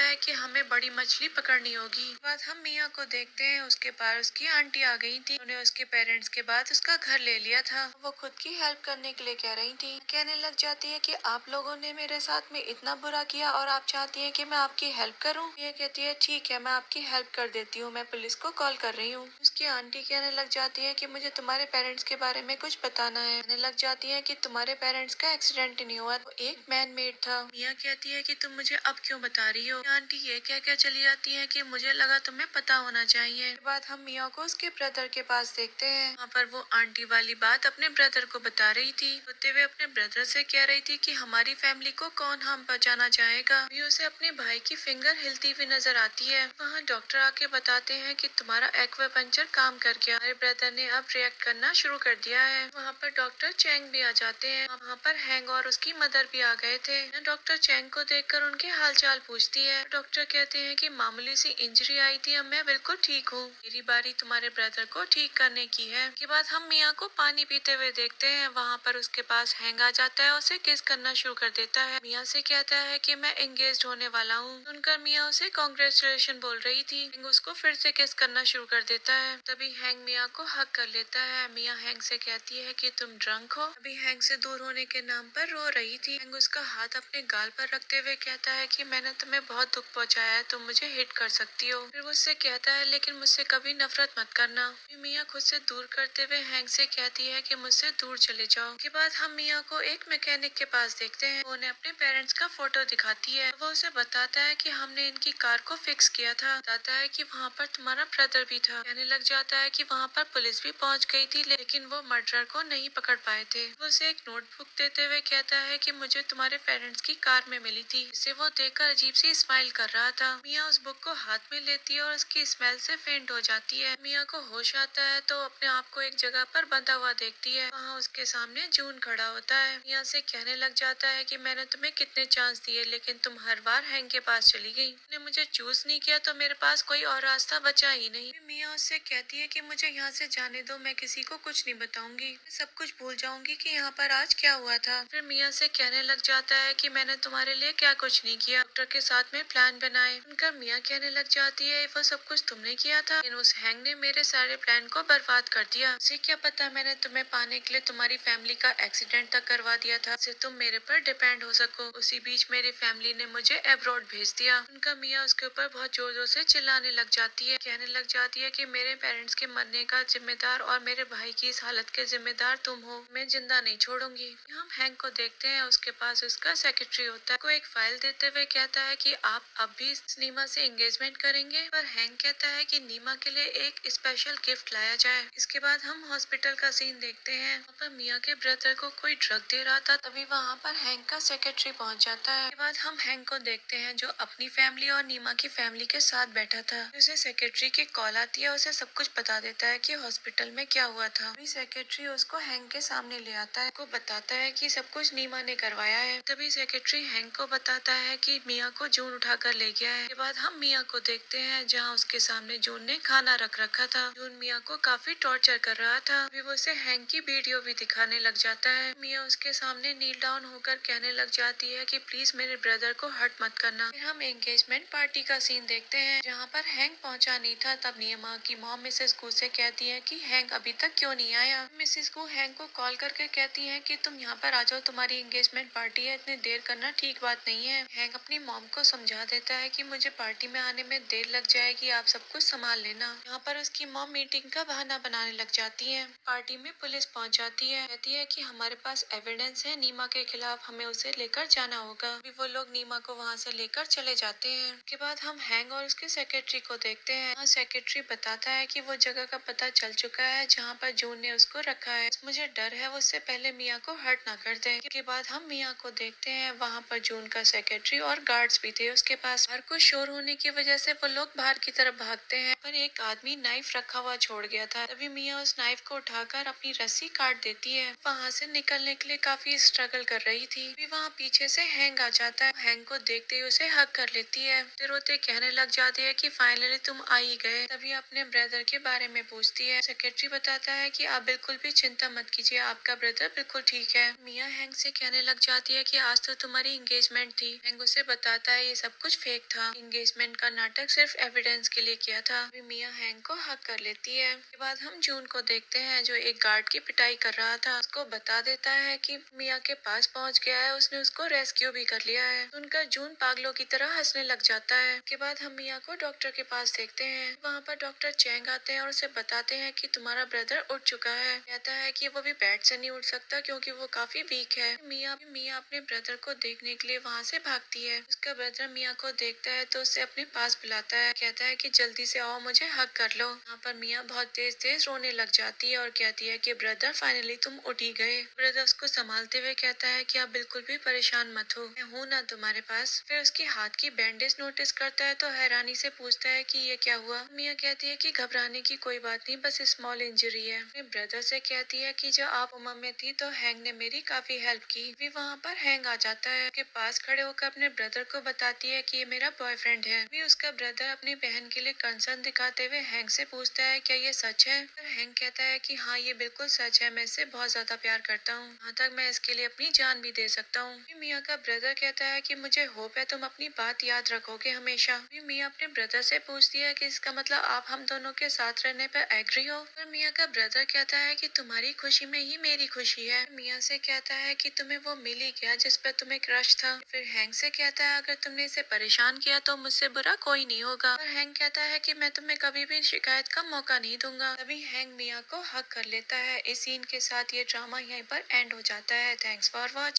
है कि हमें बड़ी मछली पकड़नी होगी। बाद हम मियाँ को देखते हैं उसके पास उसकी आंटी आ गई थी। उन्हें उसके पेरेंट्स के बाद उसका घर ले लिया था। वो खुद की हेल्प करने के लिए कह रही थी। कहने लग जाती है कि आप लोगों ने मेरे साथ में इतना बुरा किया और आप चाहती है कि मैं आपकी हेल्प करूं। ये कहती है ठीक है, मैं आपकी हेल्प कर देती हूँ, मैं पुलिस को कॉल कर रही हूँ। उसकी आंटी कहने लग जाती है कि मुझे तुम्हारे पेरेंट्स के बारे में कुछ बताना है। कहने लग जाती है कि तुम्हारे पेरेंट्स का एक्सीडेंट नहीं हुआ, वो एक मैन मेड था। मियाँ कहती है कि तुम मुझे अब क्यों बता रही हो। आंटी ये कह के चली जाती है कि मुझे लगा तुम्हें पता होना चाहिए। के बाद हम मियाँ को उसके ब्रदर के पास देखते हैं। वहाँ पर वो आंटी वाली बात अपने ब्रदर को बता रही थी। होते हुए अपने ब्रदर से कह रही थी कि हमारी फैमिली को कौन हार्म पहुंचाना चाहेगा। भी उसे अपने भाई की फिंगर हिलती हुई नजर आती है। वहाँ डॉक्टर आके बताते हैं कि तुम्हारा एक्वा पंचर काम कर गया, हमारे ब्रदर ने अब रिएक्ट करना शुरू कर दिया है। वहाँ पर डॉक्टर चैंग भी आ जाते हैं। वहाँ पर हैंग और उसकी मदर भी आ गए थे। डॉक्टर चैंग को देखकर उनके हालचाल पूछती है। डॉक्टर कहते हैं कि मामूली सी इंजरी आई थी, अब मैं बिल्कुल ठीक हूँ, मेरी बारी तुम्हारे ब्रदर को ठीक करने की है। के बाद हम मियाँ को पानी पीते हुए देखते हैं। वहाँ पर उसके पास हैंग आ जाता है, उसे किस करना शुरू कर देता है। मियाँ से कहता है कि मैं एंगेज होने वाला हूँ। सुनकर मियाँ उसे कांग्रेचुलेशन बोल रही थी। हैंग उसको फिर से किस करना शुरू कर देता है। तभी हैंग मियाँ को हक कर लेता है। मियाँ हैंग से कहती है कि तुम ड्रंक हो। अभी हैंग से दूर होने के नाम पर रो रही थी। हैंग उसका हाथ अपने गाल पर रखते हुए कहता है कि मैंने तुम्हें बहुत दुख पहुंचाया है, तुम मुझे हिट कर सकती हो। फिर वो उससे कहता है लेकिन मुझसे कभी नफरत मत करना। मियाँ खुद से दूर करते हुए हैंग से कहती है कि मुझसे दूर चले जाओ। के बाद हम मियाँ को एक मैकेनिक के पास देखते हैं। वो उन्हें अपने पेरेंट्स का फोटो दिखाती है। वो उसे बताता है कि हमने इनकी कार को फिक्स किया था। बताता है कि वहाँ पर तुम्हारा ब्रदर भी था। कहने लग जाता है कि वहाँ पर पुलिस भी पहुँच गई थी, लेकिन वो मर्डरर को नहीं पकड़ पाए थे। वो उसे एक नोटबुक देते हुए कहता है कि मुझे तुम्हारे पेरेंट्स की कार में मिली थी, इसे वो देखकर अजीब सी स्माइल कर रहा था। मियाँ उस बुक को हाथ में लेती है और उसकी स्मेल से फेंट हो जाती है। मियाँ को होश आता है तो अपने आप को एक जगह पर बंधा हुआ देखती है। वहाँ उसके सामने जून खड़ा होता है, मिया से कहने लग जाता है कि मैंने तुम्हें कितने चांस दिए लेकिन तुम हर बार हैंक के पास चली गई। तुमने मुझे चूज नहीं किया तो मेरे पास कोई और रास्ता बचा ही नहीं। मिया उससे कहती है कि मुझे यहाँ से जाने दो, मैं किसी को कुछ नहीं बताऊंगी, मैं सब कुछ भूल जाऊंगी कि यहाँ पर आज क्या हुआ था। फिर मिया से कहने लग जाता है कि मैंने तुम्हारे लिए क्या कुछ नहीं किया, डॉक्टर के साथ में प्लान बनाए। उनका मिया कहने लग जाती है वो सब कुछ तुमने किया था, लेकिन उस हैंग ने मेरे सारे प्लान को बर्बाद कर दिया। उसे क्या पता मैंने तुम्हें पाने के लिए तुम्हारी फैमिली का एक्सीडेंट तक करवा दिया था जिससे तुम मेरे पर डिपेंड हो सको। उसी बीच मेरी फैमिली ने मुझे अब्रॉड भेज दिया। उनका मियाँ उसके ऊपर बहुत जोर जोर से चिल्लाने लग जाती है, कहने लग जाती है कि मेरे पेरेंट्स के मरने का जिम्मेदार और मेरे भाई की इस हालत के जिम्मेदार तुम हो, मैं जिंदा नहीं छोड़ूंगी। हम हैंक को देखते हैं, उसके पास उसका सेक्रेटरी होता है, को एक फाइल देते हुए कहता है कि आप अब भी नीमा से एंगेजमेंट करेंगे, पर हैंक कहता है कि नीमा के लिए एक स्पेशल गिफ्ट लाया जाए। इसके बाद हम हॉस्पिटल का सीन देखते हैं, वहाँ पर मिया के ब्रदर को कोई ड्रग दे रहा था, तभी वहाँ पर हैंक का सेक्रेटरी पहुँच जाता है। इसके बाद हम हैंक को देखते हैं जो अपनी फैमिली और नीमा की फैमिली के साथ बैठा था। उसे सेक्रेटरी की कॉल आती है, उसे सब कुछ बता देता है कि हॉस्पिटल में क्या हुआ था। अभी सेक्रेटरी उसको हैंक के सामने ले आता है, को बताता है कि सब कुछ नीमा ने करवाया है। तभी सेक्रेटरी हैंक को बताता है कि मिया को जून उठा कर ले गया है। इसके बाद हम मिया को देखते हैं जहाँ उसके सामने जून ने खाना रख रखा था। जून मिया को काफी टॉर्चर कर रहा था, अभी वो उसे हैंक की वीडियो भी दिखाने लग जाता है। मिया उसके सामने नील डाउन होकर कहने लग जाती है कि प्लीज मेरे ब्रदर को हर्ट मत करना। फिर हम एंगेजमेंट पार्टी का सीन देखते हैं जहाँ पर हैंक पहुंचा नहीं था। तब नियमा की मॉम मिसेस गू से कहती है कि हैंक अभी तक क्यों नहीं आया। मिसेस गू हैंक को कॉल करके कहती है कि तुम यहाँ पर आ जाओ, तुम्हारी एंगेजमेंट पार्टी है, इतनी देर करना ठीक बात नहीं है। हैंक अपनी मॉम को समझा देता है कि मुझे पार्टी में आने में देर लग जाएगी, आप सब कुछ संभाल लेना। यहाँ पर उसकी मॉम मीटिंग का बहाना बनाने लग जाती है। पार्टी में पुलिस पहुंच जाती है, कहती है कि हमारे पास एविडेंस है नीमा के खिलाफ, हमें उसे लेकर जाना होगा। अभी वो लोग नीमा को वहाँ से लेकर चले जाते हैं। उसके बाद हम हैंग और उसके सेक्रेटरी को देखते हैं। हाँ, सेक्रेटरी बताता है कि वो जगह का पता चल चुका है जहाँ पर जून ने उसको रखा है। मुझे डर है वो उससे पहले मिया को हर्ट ना कर दे। उसके बाद हम मिया को देखते हैं, वहाँ पर जून का सेक्रेटरी और गार्ड्स भी थे उसके पास। बाहर कुछ शोर होने की वजह से वो लोग बाहर की तरफ भागते हैं, पर एक आदमी नाइफ रखा हुआ छोड़ गया था। तभी मिया उस नाइफ को उठाकर अपनी रस्सी काट देती है। वहाँ से निकलने के लिए काफी स्ट्रगल कर रही थी। भी वहाँ पीछे से हैंग आ जाता है, हैंग को देखते ही उसे हक कर लेती है। रोते रोते कहने लग जाती है कि फाइनली तुम आ ही गए। तभी अपने ब्रदर के बारे में पूछती है। सेक्रेटरी बताता है कि आप बिल्कुल भी चिंता मत कीजिए, आपका ब्रदर बिल्कुल ठीक है। मिया हैंग से कहने लग जाती है कि आज तो तुम्हारी एंगेजमेंट थी। हैंग उसे बताता है ये सब कुछ फेक था, एंगेजमेंट का नाटक सिर्फ एविडेंस के लिए किया था। मिया हैंग को हक कर लेती है। उसके बाद हम जून को देखते हैं जो एक गार्ड की पिटाई कर रहा था। उसको बता देता है कि मिया के पास पहुंच गया है, उसने उसको रेस्क्यू भी कर लिया है। उनका जून पागलों की तरह हंसने लग जाता है। उसके बाद हम मिया को डॉक्टर के पास देखते हैं। वहाँ पर डॉक्टर चैंग आते हैं और उसे बताते हैं कि तुम्हारा ब्रदर उठ चुका है। कहता है कि वो भी बेड से नहीं उठ सकता क्योंकि वो काफी वीक है। मिया अपने ब्रदर को देखने के लिए वहाँ से भागती है। उसका ब्रदर मिया को देखता है तो उसे अपने पास बुलाता है, कहता है कि जल्दी से आओ, मुझे हक कर लो। यहाँ पर मिया बहुत तेज तेज रोने लग जाती है और कहती है कि ब्रदर फाइनली तुम उठ ही गए। ब्रदर उसको संभालते हुए कहता है कि आप बिल्कुल भी परेशान मत हो, मैं हूँ ना तुम्हारे पास। फिर उसके हाथ की बैंडेज नोटिस करता है तो हैरानी से पूछता है कि ये क्या हुआ। मिया कहती है कि घबराने की कोई बात नहीं, बस स्मॉल इंजरी है। अपने ब्रदर से कहती है कि जब आप उमा में थी तो हैंग ने मेरी काफी हेल्प की। भी वहाँ पर हैंग आ जाता है, उसके पास खड़े होकर अपने ब्रदर को बताती है कि ये मेरा बॉयफ्रेंड है। भी उसका ब्रदर अपनी बहन के लिए कंसर्न दिखाते हुए हैंग से पूछता है क्या ये सच है। पर हैंग कहता है कि हाँ ये बिल्कुल सच है, मैं इससे बहुत ज्यादा प्यार करता हूँ, यहाँ तक मैं इसके लिए अपनी जान भी दे सकता हूँ। मिया का ब्रदर कहता है कि मुझे होप है तुम अपनी बात याद रखोगे हमेशा। मिया अपने ब्रदर से पूछती है कि इसका मतलब आप हम दोनों के साथ रहने पर एग्री हो। पर मिया का ब्रदर कहता है कि तुम्हारी खुशी में ही मेरी खुशी है। मिया से कहता है कि तुम्हें वो मिल ही गया जिस पर तुम्हें क्रश था। फिर हैंग से कहता है अगर तुमने इसे परेशान किया तो मुझसे बुरा कोई नहीं होगा। पर हैंग कहता है कि मैं तुम्हें कभी भी शिकायत का मौका नहीं दूंगा। तभी हैंग मिया को हक कर लेता है। इस सीन के साथ ये ड्रामा यहीं पर एंड हो जाता है। Thanks for watching.